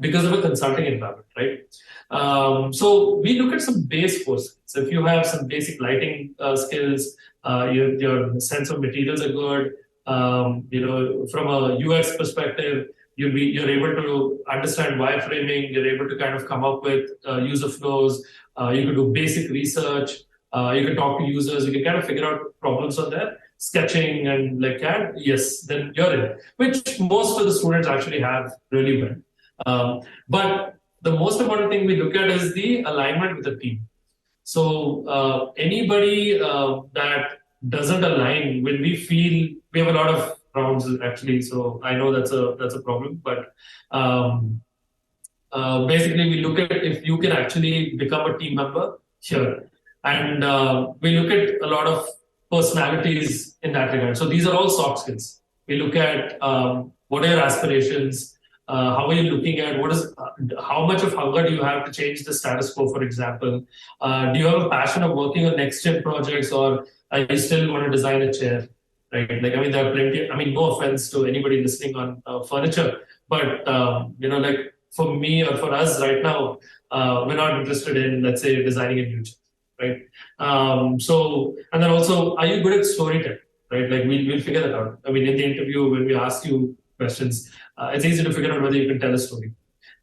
because of a consulting environment, right? So we look at some base courses. So if you have some basic lighting skills, your sense of materials are good, from a UX perspective, you're able to understand wireframing, you're able to kind of come up with user flows, you can do basic research, you can talk to users, you can kind of figure out problems on there, sketching and like CAD, yes, then you're in, which most of the students actually have really well. But the most important thing we look at is the alignment with the team. So anybody that doesn't align, when we feel, we have a lot of rounds actually, so I know that's a problem, but basically we look at if you can actually become a team member here. And we look at a lot of personalities in that regard. So these are all soft skills. We look at what are your aspirations, how are you looking at how much of hunger do you have to change the status quo, for example? Do you have a passion of working on next gen projects, or are you still want to design a chair? Right? Like, I mean, there are plenty, I mean, no offense to anybody listening on furniture, but, like for me or for us right now, we're not interested in, let's say, designing a new chair, right? So, and then also, are you good at storytelling, right? Like we'll figure that out. I mean, in the interview, when we ask you questions, it's easy to figure out whether you can tell a story.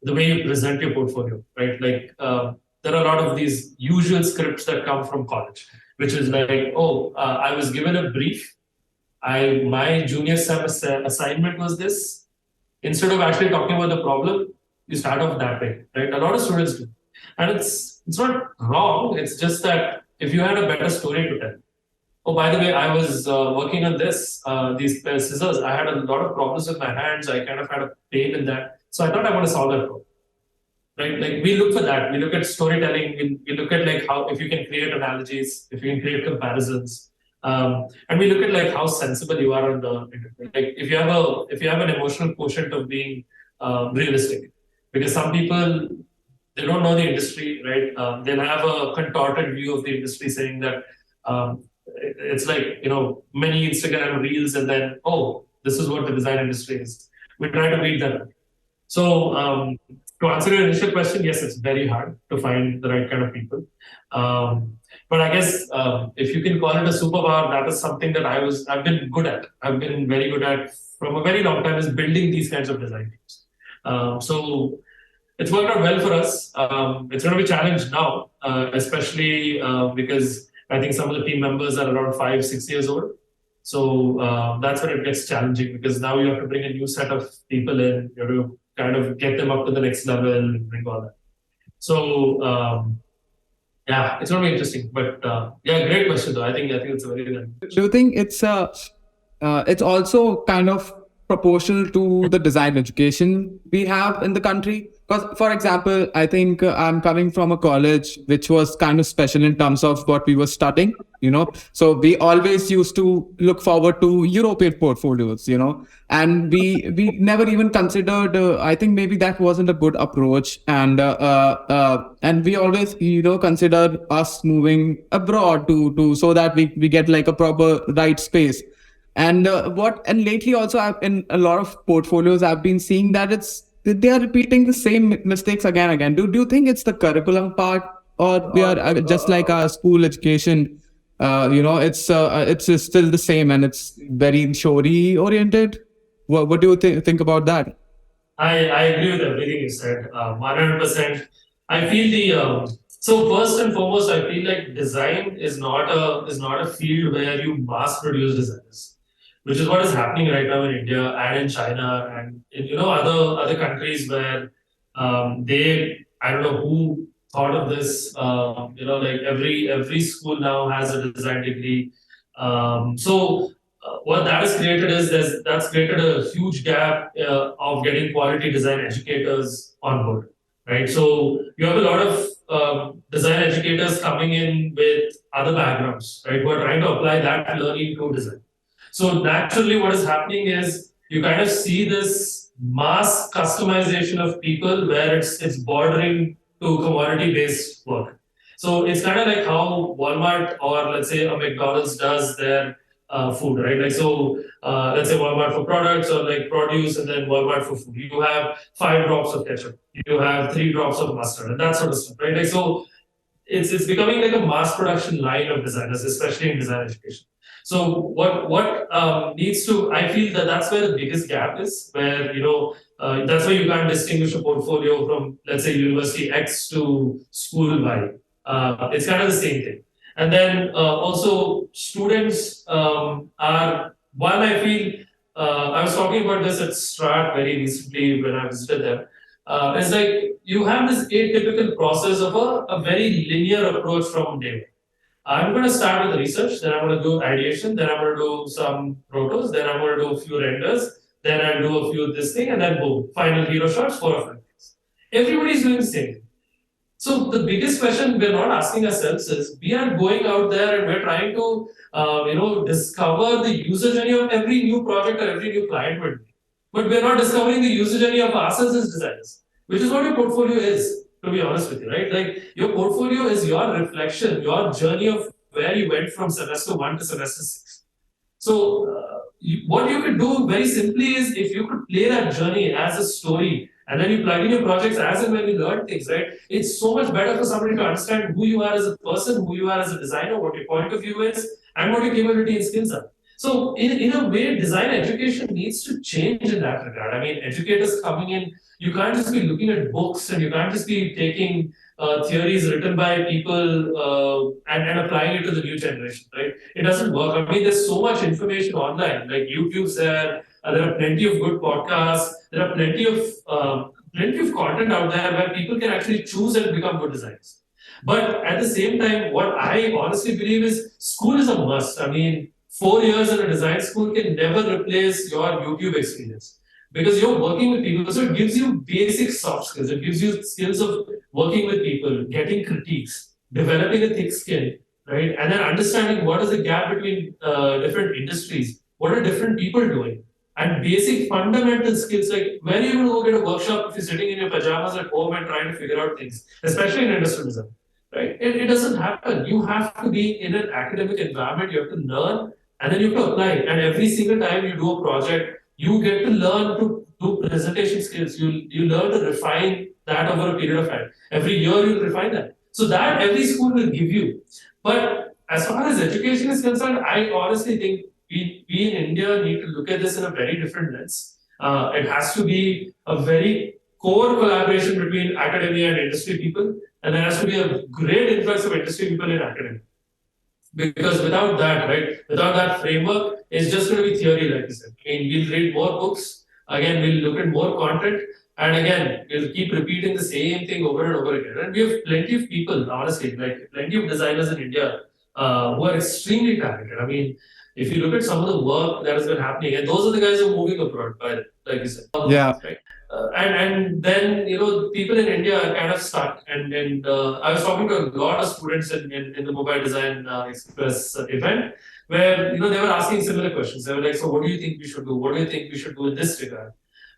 the way you present your portfolio, right? Like there are a lot of these usual scripts that come from college, which is like, oh, I was given a brief. My junior semester assignment was this. Instead of actually talking about the problem, you start off that way, right? A lot of students do, and it's not wrong. It's just that if you had a better story to tell. Oh, by the way, I was working on these scissors. I had a lot of problems with my hands. I kind of had a pain in that, so I thought I want to solve that problem, right? Like we look for that. We look at storytelling. We look at like how if you can create analogies, if you can create comparisons, and we look at like how sensible you are on the internet. Like if you have an emotional quotient of being realistic, because some people they don't know the industry, right? They'll have a contorted view of the industry, saying that it's like many Instagram reels, and then oh, this is what the design industry is. We try to beat that. So to answer your initial question, yes, it's very hard to find the right kind of people. But I guess if you can call it a superpower, that is something that I've been good at. I've been very good at from a very long time is building these kinds of design teams. So it's worked out well for us. It's going to be challenged now, especially because I think some of the team members are around 5-6 years old. So that's when it gets challenging because now you have to bring a new set of people in. You have to kind of get them up to the next level and bring all that. So yeah, it's going to be interesting. But yeah, great question though. I think it's a very good. Do you think it's also kind of proportional to the design education we have in the country? Because, for example, I think I'm coming from a college which was kind of special in terms of what we were studying, So we always used to look forward to European portfolios, and we never even considered. I think maybe that wasn't a good approach, and we always considered us moving abroad to so that we get like a proper right space. And lately also in a lot of portfolios I've been seeing that they are repeating the same mistakes again and again. Do you think it's the curriculum part, or we are just like our school education? It's still the same and it's very theory oriented. What do you think about that? I agree with everything you said, 100%. I feel so first and foremost, I feel like design is not a field where you mass produce designers, which is what is happening right now in India and in China and in other countries where I don't know who thought of this. Like every school now has a design degree. So what that has created is that's created a huge gap of getting quality design educators on board, right? So you have a lot of design educators coming in with other backgrounds, right? Who are trying to apply that learning to design. So naturally, what is happening is you kind of see this mass customization of people where it's bordering to commodity-based work. So it's kind of like how Walmart or let's say a McDonald's does their food, right? Like so, let's say Walmart for products or like produce, and then Walmart for food. You have 5 drops of ketchup, you have 3 drops of mustard, and that sort of stuff, right? Like so, it's becoming like a mass production line of designers, especially in design education. So what needs to, I feel that's where the biggest gap is, where that's why you can't distinguish a portfolio from let's say University X to School Y. It's kind of the same thing. And then also students are one. I feel I was talking about this at Strat very recently when I visited them. It's like you have this atypical process of a very linear approach from day one. I'm going to start with research, then I'm going to do ideation, then I'm going to do some protos, then I'm going to do a few renders, then I'll do a few this thing, and then boom, final hero shots, 4 or 5 things. Everybody's doing the same thing. So the biggest question we're not asking ourselves is, we are going out there and we're trying to, discover the user journey of every new project or every new client we're doing. But we're not discovering the user journey of ourselves as designers, which is what your portfolio is. To be honest with you, right? Like your portfolio is your reflection, your journey of where you went from semester 1 to semester 6. So what you could do very simply is if you could play that journey as a story and then you plug in your projects as and when you learn things, right? It's so much better for somebody to understand who you are as a person, who you are as a designer, what your point of view is, and what your capability and skills are. So in a way, design education needs to change in that regard. I mean, educators coming in, you can't just be looking at books and you can't just be taking theories written by people and applying it to the new generation, right? It doesn't work. I mean, there's so much information online, like YouTube's there are plenty of good podcasts, there are plenty of content out there where people can actually choose and become good designers. But at the same time, what I honestly believe is school is a must. I mean, 4 years in a design school can never replace your YouTube experience because you're working with people. So it gives you basic soft skills. It gives you skills of working with people, getting critiques, developing a thick skin, right? And then understanding what is the gap between different industries. What are different people doing? And basic fundamental skills like where are you going to go get a workshop if you're sitting in your pajamas at home and trying to figure out things, especially in industrial design, right? It doesn't happen. You have to be in an academic environment. You have to learn and then you have to apply. And every single time you do a project, you get to learn to do presentation skills. You learn to refine that over a period of time. Every year you refine that. So that every school will give you. But as far as education is concerned, I honestly think we in India need to look at this in a very different lens. It has to be a very core collaboration between academia and industry people, and there has to be a great influx of industry people in academia. Because without that, right, without that framework, it's just going to be theory, like you said. I mean, we'll read more books, again, we'll look at more content, and again, we'll keep repeating the same thing over and over again. And we have plenty of people, honestly, like plenty of designers in India who are extremely talented. I mean, if you look at some of the work that has been happening, and those are the guys who are moving abroad, like you said. Yeah. Right. And then people in India are kind of stuck. And I was talking to a lot of students in the Mobile Design Express event, where they were asking similar questions. They were like, "So, what do you think we should do? What do you think we should do in this regard?"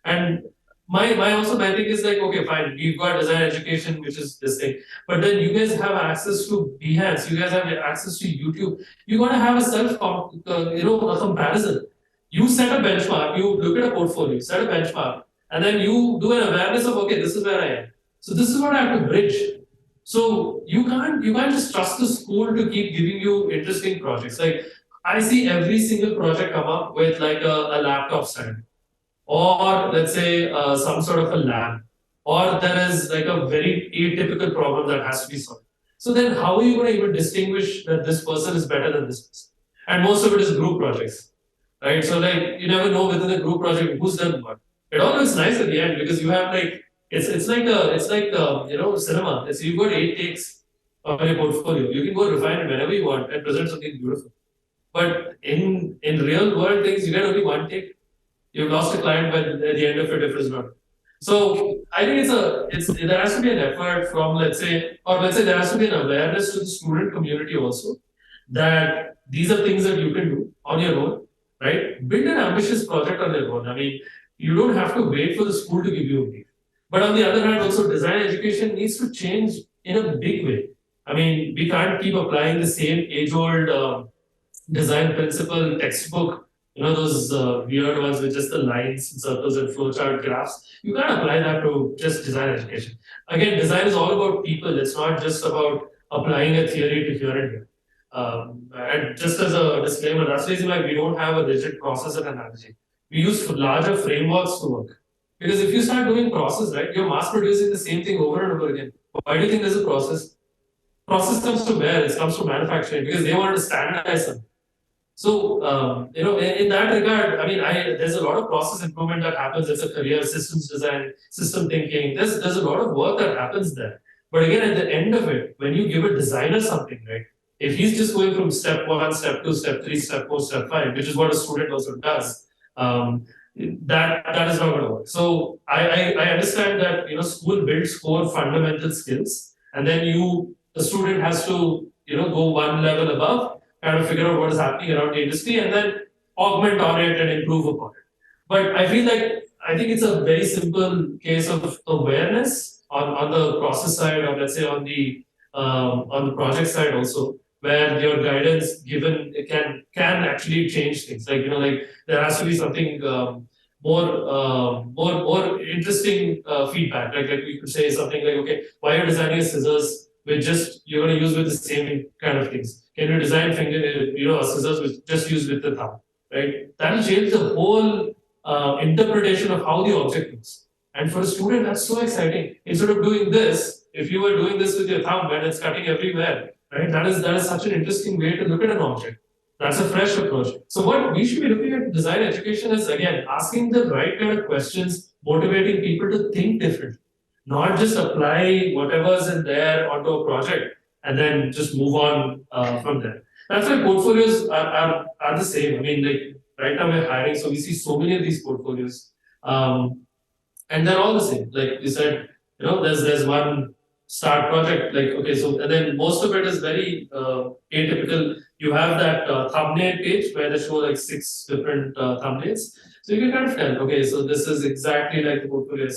And my thing is like, okay, fine, we've got design education, which is this thing, but then you guys have access to Behance, you guys have access to YouTube. You got to have a a comparison. You set a benchmark, you look at a portfolio, set a benchmark, and then you do an awareness of, okay, this is where I am. So this is what I have to bridge. So you can't just trust the school to keep giving you interesting projects. Like I see every single project come up with like a laptop stand, or let's say some sort of a lab, or there is like a very atypical problem that has to be solved. So then how are you going to even distinguish that this person is better than this person? And most of it is group projects, right? So like you never know within the group project who's done what. It all looks nice at the end because you have like it's like cinema. It's you've got 8 takes on your portfolio. You can go refine it whenever you want and present something beautiful. But in real world things, you get only 1 take. You've lost a client by at the end of it if it's not. So I think there has to be an effort from let's say there has to be an awareness to the student community also that these are things that you can do on your own, right? Build an ambitious project on your own. I mean, you don't have to wait for the school to give you a brief. But on the other hand, also design education needs to change in a big way. I mean, we can't keep applying the same age-old design principle textbook. Those weird ones with just the lines and circles and flowchart graphs. You can't apply that to just design education. Again, design is all about people. It's not just about applying a theory to here and here. And just as a disclaimer, that's the reason why we don't have a rigid process and analogy. We use larger frameworks to work. Because if you start doing process, right, you're mass producing the same thing over and over again. Why do you think there's a process? Process comes from where? It comes from manufacturing because they wanted to standardize something. So, in that regard, I mean, there's a lot of process improvement that happens. It's a career, systems design, system thinking. There's a lot of work that happens there. But again, at the end of it, when you give a designer something, right, if he's just going from step 1, step 2, step 3, step 4, step 5, which is what a student also does, that is not going to work. So I understand that school builds core fundamental skills, and then the student has to go one level above, kind of figure out what is happening around the industry, and then augment on it and improve upon it. But I think it's a very simple case of awareness on the process side, or let's say on the project side also, where your guidance given can actually change things. Like there has to be something more interesting feedback. Like we could say something like, okay, why are you designing scissors with just you're going to use with the same kind of things? Can you design scissors with just use with the thumb? right? That will change the whole interpretation of how the object looks. And for a student, that's so exciting. Instead of doing this, if you were doing this with your thumb and it's cutting everywhere, right? That is such an interesting way to look at an object. That's a fresh approach. So what we should be looking at design education is again asking the right kind of questions, motivating people to think differently, not just apply whatever's in there onto a project and then just move on from there. That's why portfolios are the same. I mean, like right now we're hiring, so we see so many of these portfolios. And they're all the same. Like you said, there's one start project. Like okay, so and then most of it is very atypical. You have that thumbnail page where they show like 6 different thumbnails, so you can kind of tell. Okay, so this is exactly like the portfolio.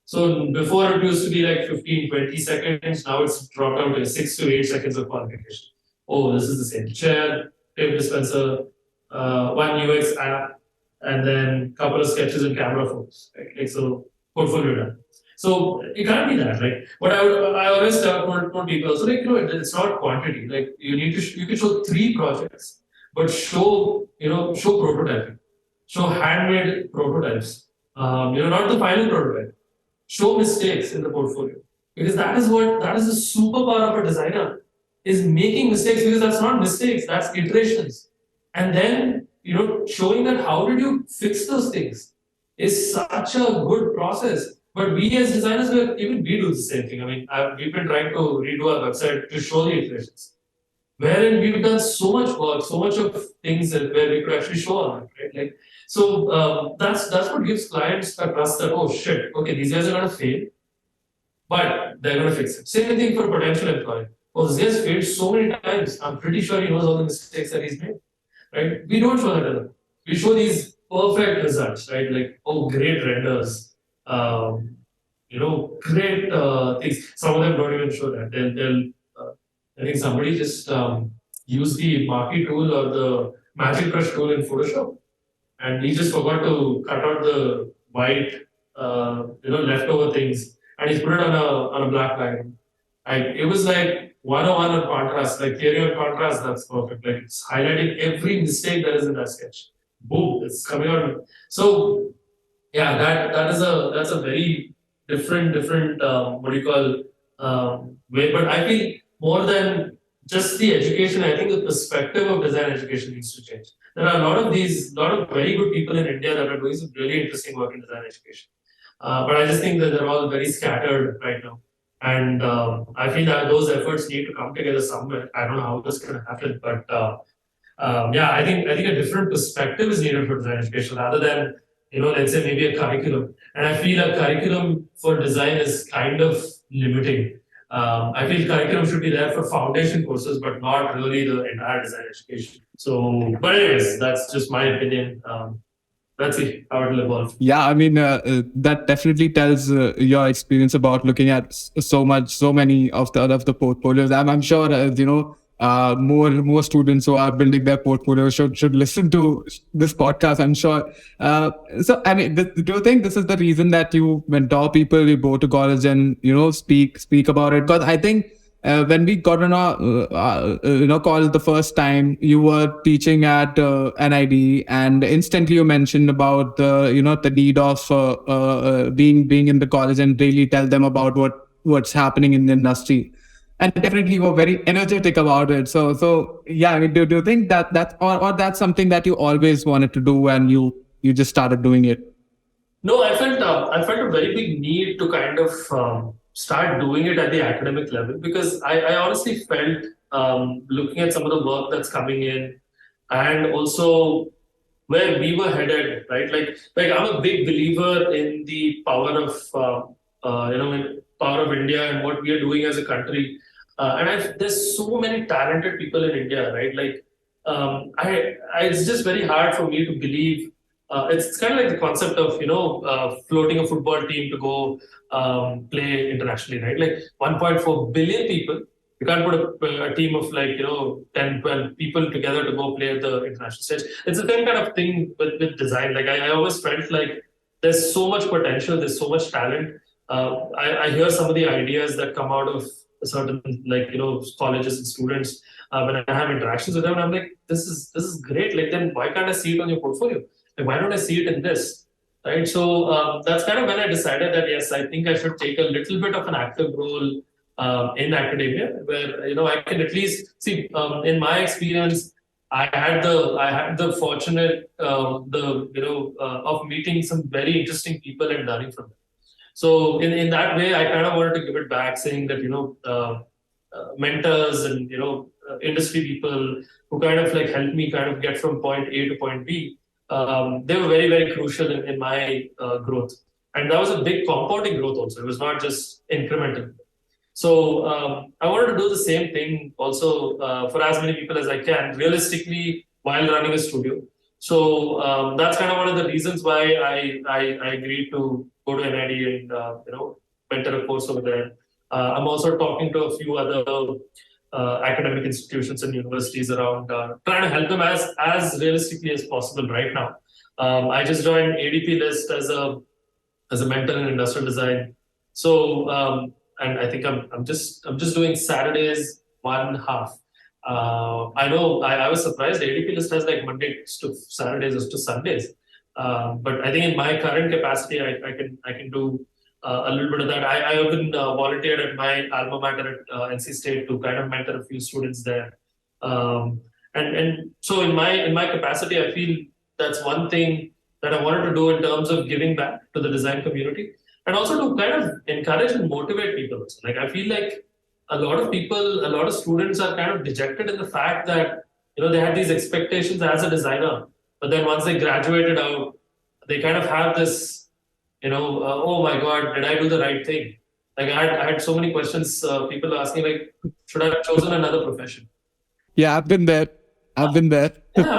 So before it used to be like 15, 20 seconds. Now it's dropped down to 6 to 8 seconds of qualification. Oh, this is the same chair, tape dispenser, one UX app, and then couple of sketches and camera photos. Right? Like so portfolio done. So it can't be that, right? But I always told people, so like it's not quantity. Like you can show 3 projects, but show prototyping, show handmade prototypes. Not the final prototype. Show mistakes in the portfolio because that is the superpower of a designer is making mistakes because that's not mistakes, that's iterations, and then showing that how did you fix those things is such a good process. But we as designers, we do the same thing. I mean, we've been trying to redo our website to show the iterations, wherein we've done so much work, so much of things where we could actually show on it, right? Like, so that's what gives clients a trust that, oh shit, okay, these guys are gonna fail, but they're gonna fix it. Same thing for potential employee. Oh, this guy's failed so many times. I'm pretty sure he knows all the mistakes that he's made, right? We don't show that enough. We show these perfect results, right? Like, oh, great renders, great things. Some of them don't even show that. They'll I think somebody just used the marquee tool or the magic brush tool in Photoshop, and he just forgot to cut out the white, leftover things, and he's put it on a black background. It was like 101 on contrast, like theory on contrast. That's perfect. Like it's highlighting every mistake that is in that sketch. Boom, it's coming out. So yeah, that's a very different what do you call way. But I feel more than just the education, I think the perspective of design education needs to change. There are a lot of very good people in India that are doing some really interesting work in design education. But I just think that they're all very scattered right now. And I feel that those efforts need to come together somewhere. I don't know how this can happen, but I think a different perspective is needed for design education rather than let's say maybe a curriculum. And I feel a curriculum for design is kind of limiting. I feel curriculum should be there for foundation courses, but not really the entire design education. So, but anyways, that's just my opinion. Let's see how it will evolve. Yeah, I mean, that definitely tells your experience about looking at so many of the portfolios. I'm sure, more students who are building their portfolio should listen to this podcast. I'm sure. So, I mean, do you think this is the reason that you mentor people, you go to college and speak about it? Because I think. When we got on our call the first time, you were teaching at NID, and instantly you mentioned about the need of being in the college and really tell them about what's happening in the industry, and definitely you were very energetic about it. So yeah, I mean, do you think that's or that's something that you always wanted to do and you just started doing it? No, I felt a very big need to kind of start doing it at the academic level because I honestly felt looking at some of the work that's coming in and also where we were headed, right? Like I'm a big believer in the power of power of India and what we are doing as a country. And there's so many talented people in India, right? Like it's just very hard for me to believe. It's kind of like the concept of floating a football team to go play internationally, right? Like 1.4 billion people. You can't put a team of 10, 12 people together to go play at the international stage. It's the same kind of thing with design. Like I always felt like there's so much potential, there's so much talent. I hear some of the ideas that come out of certain colleges and students. when I have interactions with them, and I'm like, this is great. Like, then why can't I see it on your portfolio? Like, why don't I see it in this? Right. So that's kind of when I decided that yes, I think I should take a little bit of an active role in academia, where I can at least see. In my experience, I had the fortunate of meeting some very interesting people and learning from them. So in that way, I kind of wanted to give it back, saying that mentors and industry people who kind of like helped me kind of get from point A to point B. They were very, very crucial in my growth, and that was a big compounding growth also. It was not just incremental. So I wanted to do the same thing also for as many people as I can, realistically, while running a studio. So that's kind of one of the reasons why I agreed to go to NID and mentor a course over there. I'm also talking to a few other academic institutions and universities around, trying to help them as realistically as possible right now. I just joined ADP list as a mentor in industrial design. So and I think I'm just doing Saturdays one half. I know I was surprised ADP list has like Mondays to Saturdays to Sundays. But I think in my current capacity, I can do a little bit of that. I even volunteered at my alma mater at NC State to kind of mentor a few students there. And so in my capacity, I feel that's one thing that I wanted to do in terms of giving back to the design community, and also to kind of encourage and motivate people also. Like, I feel like a lot of students are kind of dejected in the fact that they had these expectations as a designer, but then once they graduated out, they kind of have this oh my god, did I do the right thing? Like, I had so many questions, people asking like, should I have chosen another profession? Yeah, I've been there. Yeah, I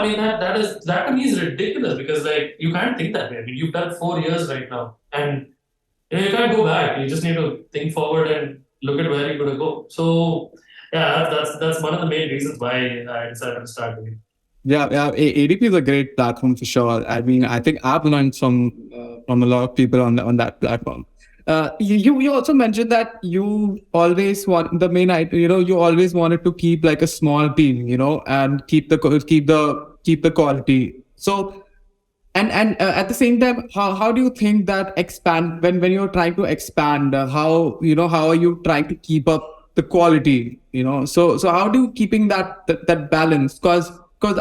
mean, that to me is ridiculous, because like, you can't think that way. I mean, you've done 4 years right now, and you can't go back. You just need to think forward and look at where you're going to go. So yeah, that's one of the main reasons why I decided to start doing it. Yeah, ADP is a great platform for sure. I mean, I think I've learned from a lot of people on that platform. You also mentioned that you always want the main idea. You always wanted to keep like a small team, and keep the quality. So and at the same time, how do you think that expand when you're trying to expand? How are you trying to keep up the quality? So how do you keeping that balance? Because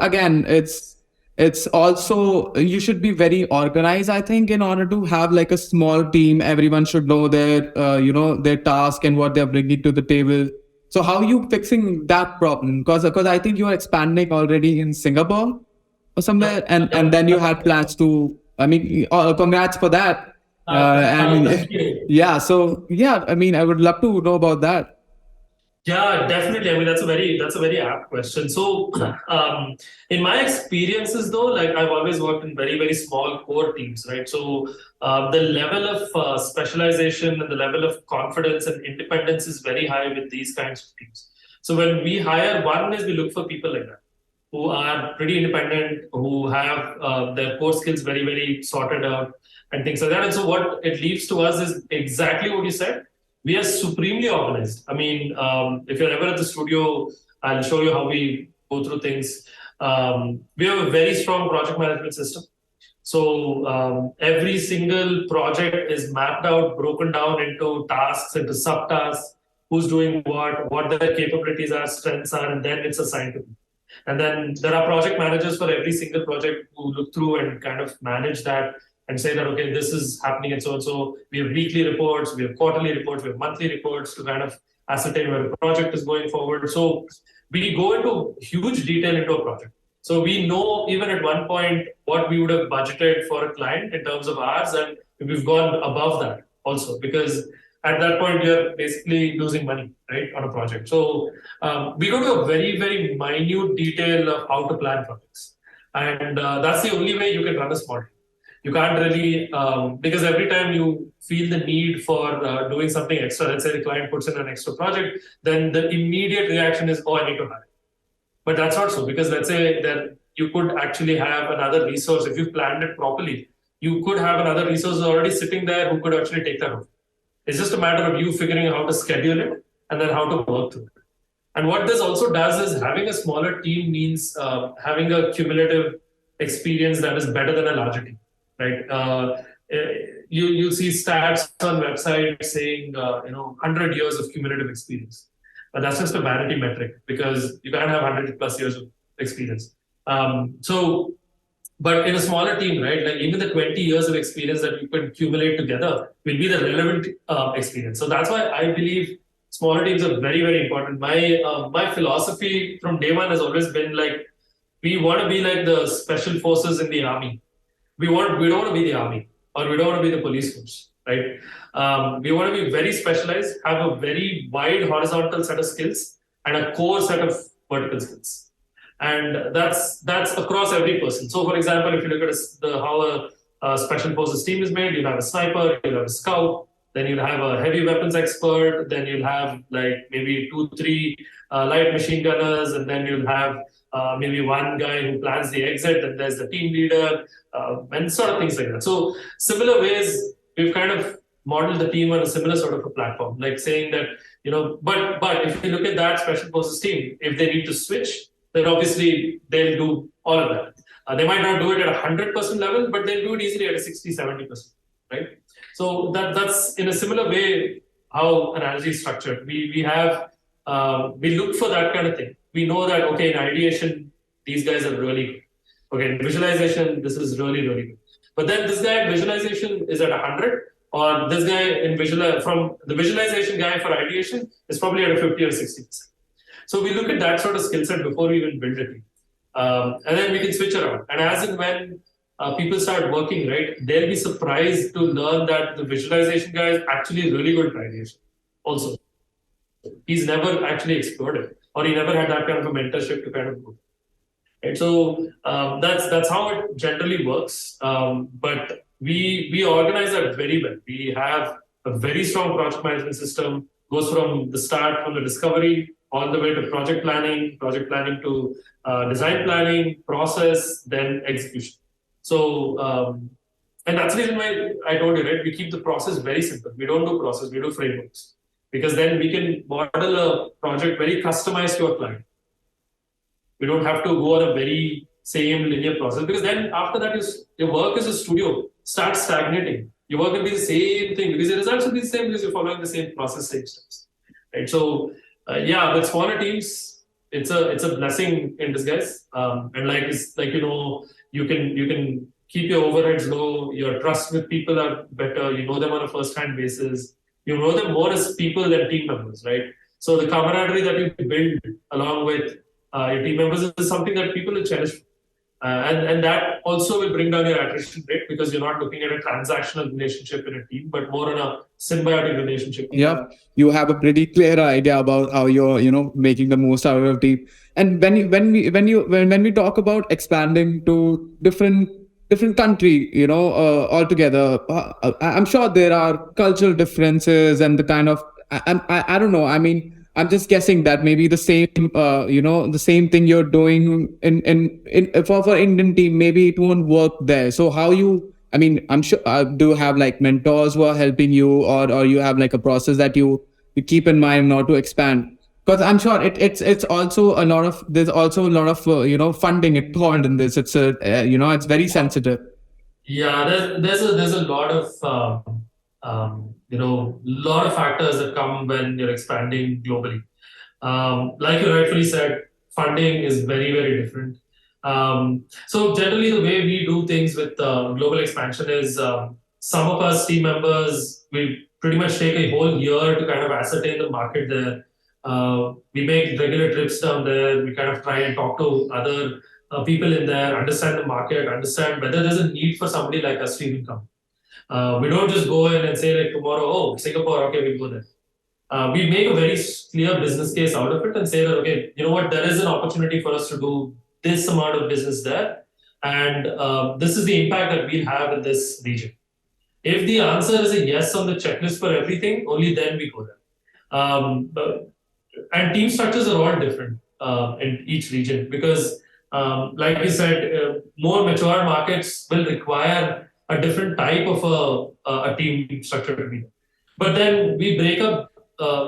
again, it's also, you should be very organized, I think, in order to have like a small team. Everyone should know their task and what they're bringing to the table. So how are you fixing that problem? Because I think you are expanding already in Singapore or somewhere, and then you had plans to. I mean, congrats for that. Thank you. Yeah. So yeah, I mean, I would love to know about that. Yeah, definitely. I mean, that's a very apt question. So, in my experiences, though, like, I've always worked in very, very small core teams, right? So, the level of specialization and the level of confidence and independence is very high with these kinds of teams. So, when we hire, one is we look for people like that, who are pretty independent, who have their core skills very, very sorted out, and things like that. And so, what it leaves to us is exactly what you said. We are supremely organized. I mean, if you're ever at the studio, I'll show you how we go through things. We have a very strong project management system. So every single project is mapped out, broken down into tasks, into subtasks, who's doing what their capabilities are, strengths are, and then it's assigned to them. And then there are project managers for every single project who look through and kind of manage that and say that, okay, this is happening and so and so. We have weekly reports, we have quarterly reports, we have monthly reports to kind of ascertain where the project is going forward. So we go into huge detail into a project. So we know even at one point what we would have budgeted for a client in terms of hours, and we've gone above that also, because at that point you're basically losing money, right, on a project. So we go to a very, very minute detail of how to plan projects. And that's the only way you can run a small team. You can't really, because every time you feel the need for doing something extra, let's say the client puts in an extra project, then the immediate reaction is, oh, I need to hire. But that's not so, because let's say that you could actually have another resource. If you've planned it properly, you could have another resource already sitting there who could actually take that over. It's just a matter of you figuring out how to schedule it and then how to work through it. And what this also does is having a smaller team means having a cumulative experience that is better than a larger team, right? You see stats on websites saying 100 years of cumulative experience, but that's just a vanity metric because you can't have 100 plus years of experience. So, but in a smaller team, right, like even the 20 years of experience that you can accumulate together will be the relevant experience. So that's why I believe smaller teams are very, very important. My philosophy from day one has always been like, we want to be like the special forces in the army. We don't want to be the army, or we don't want to be the police force, right? We want to be very specialized, have a very wide horizontal set of skills and a core set of vertical skills, and that's across every person. So, for example, if you look at how a special forces team is made, you'll have a sniper, you'll have a scout, then you'll have a heavy weapons expert, then you'll have like maybe 2, 3 light machine gunners, and then you'll have maybe one guy who plans the exit, and there's the team leader, and sort of things like that. So similar ways, we've kind of modeled the team on a similar sort of a platform, like saying that, but if you look at that special forces team, if they need to switch, then obviously they'll do all of that. They might not do it at a 100% level, but they'll do it easily at a 60, 70%, right? So that's in a similar way how analogy is structured. We look for that kind of thing. We know that, okay, in ideation, these guys are really good. Okay, in visualization, this is really, really good. But then this guy in visualization is at 100, or this guy in from the visualization guy for ideation is probably at a 50 or 60%. So we look at that sort of skill set before we even build a team. And then we can switch around. And as and when people start working, right, they'll be surprised to learn that the visualization guy is actually really good at ideation also. He's never actually explored it, or he never had that kind of a mentorship to kind of go. Right? So that's how it generally works. But we organize that very well. We have a very strong project management system, goes from the start, from the discovery, all the way to project planning to design planning, process, then execution. So, and that's the reason why I told you, right, we keep the process very simple. We don't do process, we do frameworks. Because then we can model a project very customized to a client. We don't have to go on a very same linear process, because then after that, your work as a studio starts stagnating. Your work will be the same thing because the results will be the same because you're following the same process, same steps. Right? So, with smaller teams, it's a blessing in disguise. And you can keep your overheads low. Your trust with people are better. You know them on a first-hand basis. You know them more as people than team members, right? So the camaraderie that you build along with your team members is something that people will cherish. And that also will bring down your attrition rate because you're not looking at a transactional relationship in a team, but more on a symbiotic relationship. Yeah, you have a pretty clear idea about how you're making the most out of the team. And when we talk about expanding to different country, altogether, I'm sure there are cultural differences and the kind of I don't know. I mean, I'm just guessing that maybe the same the same thing you're doing in for Indian team, maybe it won't work there. So how you? I mean, I'm sure do you have like mentors who are helping you, or you have like a process that you keep in mind not to expand? Because I'm sure it's also a lot of there's also a lot of funding involved in this. It's it's very sensitive. Yeah, there's a lot of lot of factors that come when you're expanding globally. Like you rightfully said, funding is very, very different. So generally, the way we do things with global expansion is some of us team members will pretty much take a whole year to kind of ascertain the market there. We make regular trips down there. We kind of try and talk to other people in there, understand the market, understand whether there's a need for somebody like us to even come. We don't just go in and say like tomorrow, oh, Singapore, okay, we'll go there. We make a very clear business case out of it and say that, okay, you know what, there is an opportunity for us to do this amount of business there. And this is the impact that we'll have in this region. If the answer is a yes on the checklist for everything, only then we go there. And team structures are all different in each region because, like you said, more mature markets will require a different type of a team structure to be. But then we break up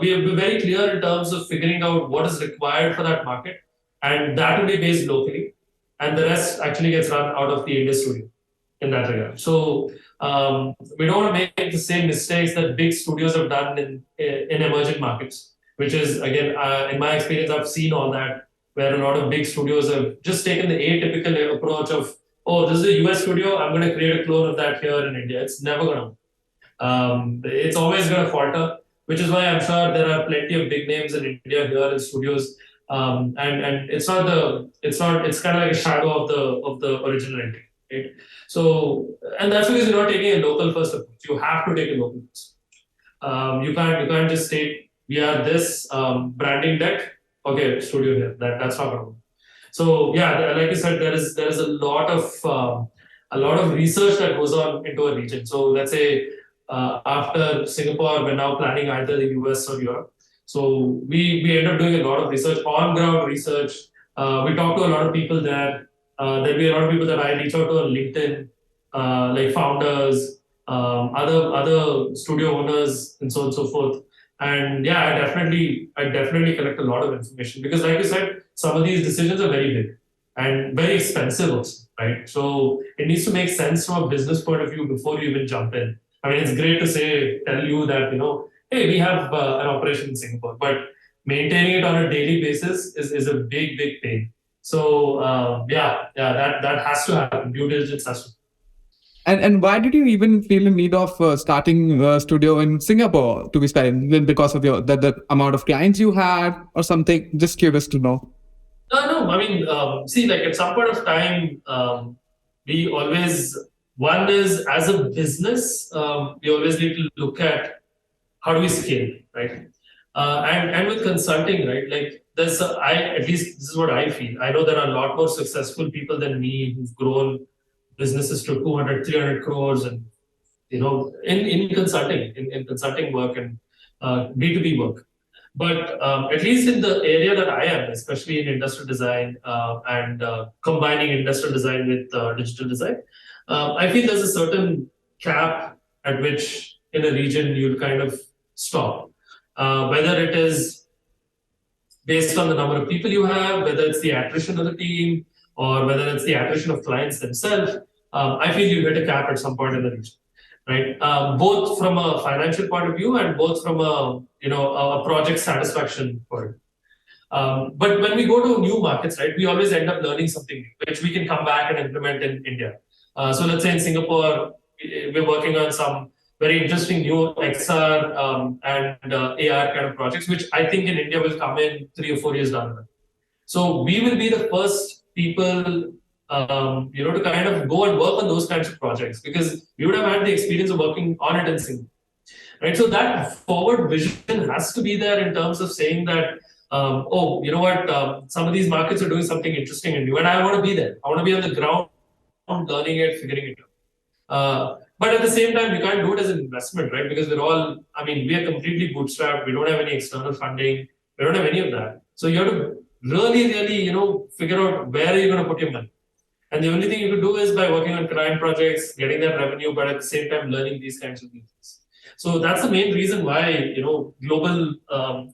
we have been very clear in terms of figuring out what is required for that market, and that will be based locally, and the rest actually gets run out of the India studio in that regard. So we don't want to make the same mistakes that big studios have done in emerging markets, which is again, in my experience, I've seen all that where a lot of big studios have just taken the atypical approach of, oh, this is a US studio, I'm going to create a clone of that here in India. It's never going to. It's always going to falter, which is why I'm sure there are plenty of big names in India here in studios. And it's kind of like a shadow of the original entity. Right? So, and that's because you're not taking a local first approach. You have to take a local first. You can't just state we are this branding deck. Okay, studio here. That's not going to work. So yeah, like you said, there is a lot of research that goes on into a region. So let's say after Singapore, we're now planning either the US or Europe. So we end up doing a lot of research, on ground research. We talk to a lot of people there. There'll be a lot of people that I reach out to on LinkedIn, like founders, other studio owners, and so on and so forth. And yeah, I definitely collect a lot of information because, like you said, some of these decisions are very big and very expensive also, right? So it needs to make sense from a business point of view before you even jump in. I mean, it's great to tell you that, hey, we have an operation in Singapore, but maintaining it on a daily basis is a big pain. So that has to happen. Due diligence has to. And why did you even feel the need of starting a studio in Singapore to be started? Because of the amount of clients you had or something? Just curious to know. No. I mean, see, like at some point of time, we always, one is as a business, we always need to look at how do we scale, right? And with consulting, right? Like at least this is what I feel. I know there are a lot more successful people than me who've grown businesses to 200, 300 crores and, in consulting work and B2B work. But at least in the area that I am, especially in industrial design and combining industrial design with digital design, I feel there's a certain cap at which in a region you'll kind of stop. Whether it is based on the number of people you have, whether it's the attrition of the team, or whether it's the attrition of clients themselves, I feel you hit a cap at some point in the region, right? Both from a financial point of view and both from a project satisfaction point of view. But when we go to new markets, right, we always end up learning something new, which we can come back and implement in India. So let's say in Singapore, we're working on some very interesting new XR and AR kind of projects, which I think in India will come in 3 or 4 years down the line. So we will be the first people, to kind of go and work on those kinds of projects because we would have had the experience of working on it in Singapore, right? So that forward vision has to be there in terms of saying that, some of these markets are doing something interesting and new, and I want to be there. I want to be on the ground, learning it, figuring it out. But at the same time, we can't do it as an investment, right? Because we are completely bootstrapped. We don't have any external funding. We don't have any of that. So you have to really, figure out where you're going to put your money. And the only thing you can do is by working on client projects, getting that revenue, but at the same time, learning these kinds of things. So that's the main reason why, global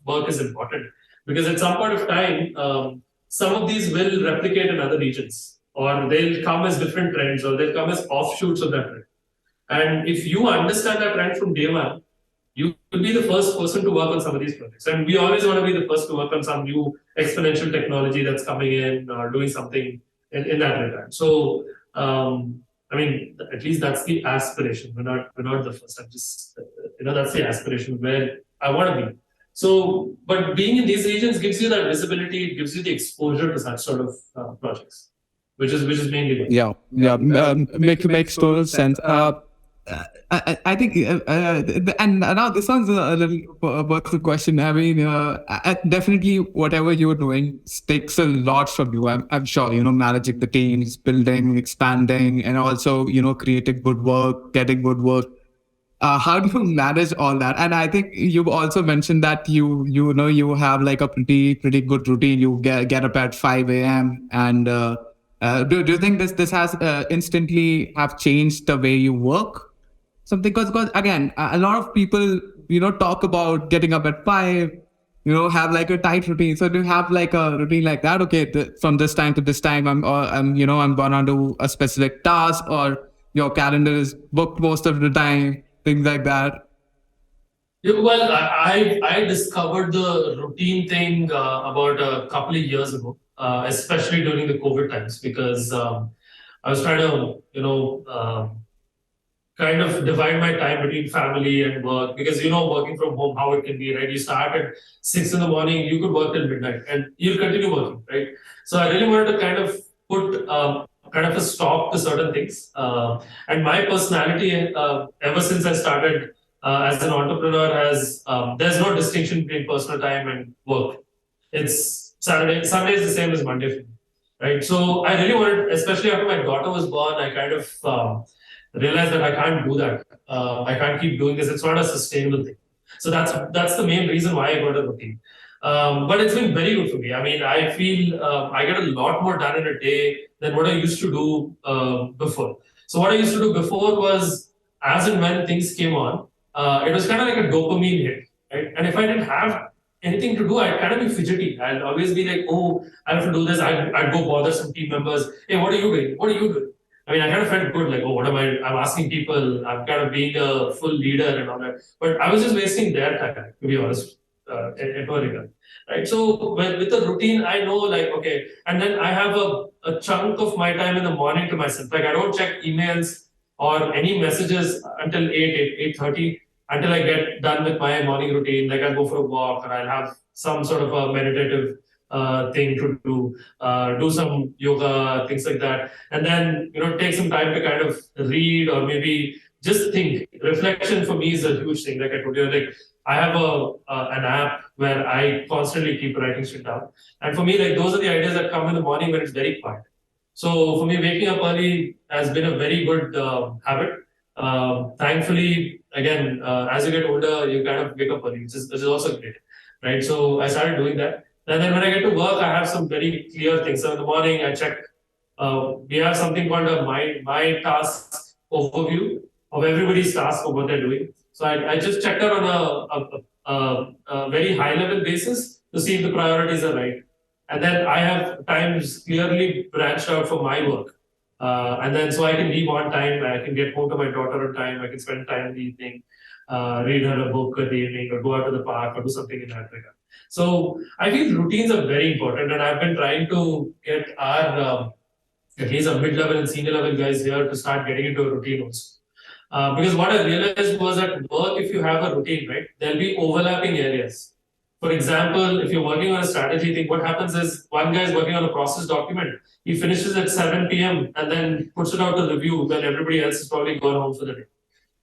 work is important. Because at some point of time, some of these will replicate in other regions, or they'll come as different trends, or they'll come as offshoots of that trend. And if you understand that trend from day one, you will be the first person to work on some of these projects. And we always want to be the first to work on some new exponential technology that's coming in or doing something in that regard. So, at least that's the aspiration. We're not the first. I'm just, that's the aspiration where I want to be. So, but being in these regions gives you that visibility, it gives you the exposure to such sort of projects, which is mainly. Makes total sense. I think, and now this one's a little personal question. I mean, definitely whatever you're doing takes a lot from you. I'm sure, managing the teams, building, expanding, and also, creating good work, getting good work. How do you manage all that? And I think you've also mentioned that you have like a pretty good routine. You get up at 5 a.m. and do you think this has instantly have changed the way you work? Something because again, a lot of people talk about getting up at 5, have like a tight routine. So do you have like a routine like that? Okay, from this time to this time, I'm gonna do a specific task, or your calendar is booked most of the time, things like that. Yeah, well, I discovered the routine thing about a couple of years ago, especially during the COVID times, because I was trying to, kind of divide my time between family and work, because working from home, how it can be, right? You start at 6 in the morning, you could work till midnight and you'll continue working, right? So I really wanted to kind of put kind of a stop to certain things. And my personality, ever since I started as an entrepreneur, has there's no distinction between personal time and work. It's Sunday is the same as Monday for me, right? So I really wanted, especially after my daughter was born, I kind of realized that I can't do that. I can't keep doing this. It's not a sustainable thing. So that's the main reason why I got a routine. But it's been very good for me. I mean, I feel I get a lot more done in a day than what I used to do before. So what I used to do before was, as and when things came on, it was kind of like a dopamine hit, right? And if I didn't have anything to do, I'd kind of be fidgety. I'd always be like, oh, I have to do this. I'd go bother some team members. Hey, what are you doing? What are you doing? I mean, I kind of felt good, like, oh, what am I? I'm asking people. I'm kind of being a full leader and all that. But I was just wasting their time, to be honest, at Orica, right? So with the routine, I know, like, okay, and then I have a chunk of my time in the morning to myself. Like, I don't check emails or any messages until 8:30, until I get done with my morning routine. Like, I'll go for a walk, or I'll have some sort of a meditative thing to do some yoga, things like that, and then take some time to kind of read, or maybe just think. Reflection for me is a huge thing. Like I told you, like I have an app where I constantly keep writing shit down, and for me, like those are the ideas that come in the morning when it's very quiet. So for me, waking up early has been a very good habit. Thankfully, again, as you get older, you kind of wake up early, which is also great, right? So I started doing that. And then when I get to work, I have some very clear things. So in the morning, I check. We have something called a my task overview of everybody's task of what they're doing. So I just check that on a very high level basis to see if the priorities are right. And then I have times clearly branched out for my work. And then so I can leave on time, I can get home to my daughter on time, I can spend time in the evening, read her a book in the evening, or go out to the park, or do something in that regard. So I feel routines are very important, and I've been trying to get our at least our mid-level and senior level guys here to start getting into a routine also. Because what I realized was at work, if you have a routine, right, there'll be overlapping areas. For example, if you're working on a strategy thing, what happens is one guy is working on a process document. He finishes at 7 p.m. and then puts it out to review when everybody else is probably gone home for the day.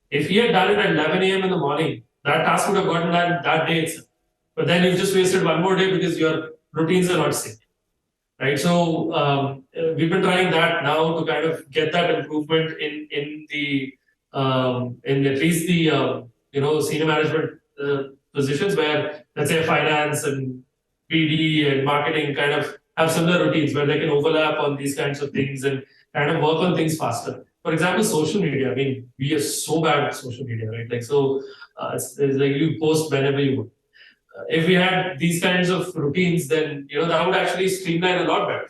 If he had done it at 11 a.m. in the morning, that task would have gotten done that day itself. But then you've just wasted one more day because your routines are not synced, right? So we've been trying that now to kind of get that improvement in at least the senior management positions, where let's say finance and PD and marketing kind of have similar routines where they can overlap on these kinds of things and kind of work on things faster. For example, social media. I mean, we are so bad at social media, right? Like, so it's like you post whenever you want. If we had these kinds of routines, then that would actually streamline a lot better.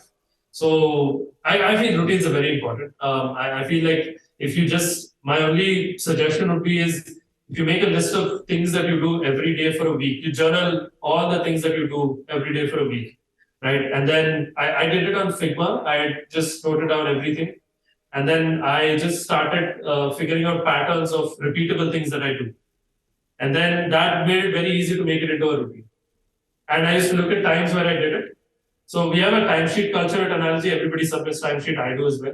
So I feel routines are very important. I feel like if you just, my only suggestion would be is, if you make a list of things that you do every day for a week, you journal all the things that you do every day for a week, right? And then I did it on Figma. I just noted down everything. And then I just started figuring out patterns of repeatable things that I do. And then that made it very easy to make it into a routine. And I used to look at times where I did it. So we have a timesheet culture at Analogy. Everybody submits timesheet, I do as well.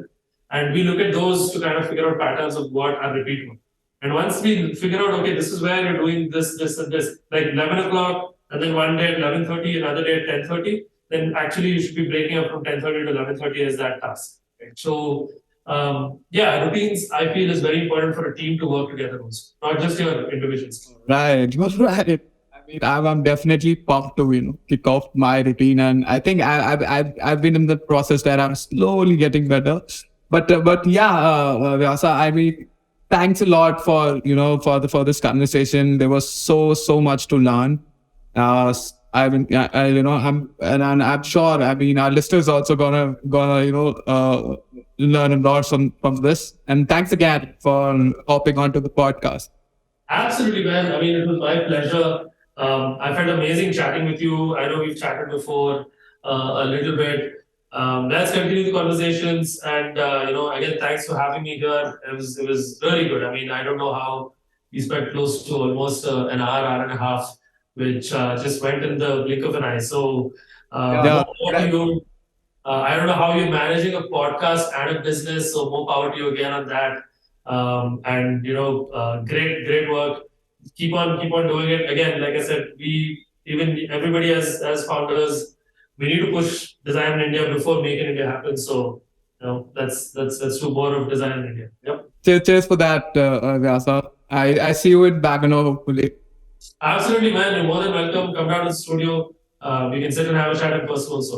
And we look at those to kind of figure out patterns of what are repeatable. And once we figure out, okay, this is where you're doing this, this, and this, like 11 o'clock, and then one day at 11:30, another day at 10:30, then actually you should be breaking up from 10:30 to 11:30 as that task. Right? So routines, I feel, is very important for a team to work together also, not just your individuals. Right, you're right. I mean, I'm definitely pumped to kick off my routine, and I think I've been in the process that I'm slowly getting better. But Vyasa, I mean, thanks a lot for for this conversation. There was so much to learn. I mean, I'm sure. I mean, our listeners also gonna learn a lot from this. And thanks again for hopping onto the podcast. Absolutely, man. I mean, it was my pleasure. I felt amazing chatting with you. I know we've chatted before a little bit. Let's continue the conversations. And again, thanks for having me here. It was really good. I mean, I don't know how we spent close to almost an hour and a half, which just went in the blink of an eye. So, Yeah. more power to you. I don't know how you're managing a podcast and a business, so more power to you again on that. And great work. Keep on doing it. Again, like I said, everybody as founders, we need to push design in India before making India happen. So let's do more of design in India. Yep. Cheers for that, Vyasa. I see you in Bangalore hopefully. Absolutely, man. You're more than welcome. Come down to the studio. We can sit and have a chat in person also.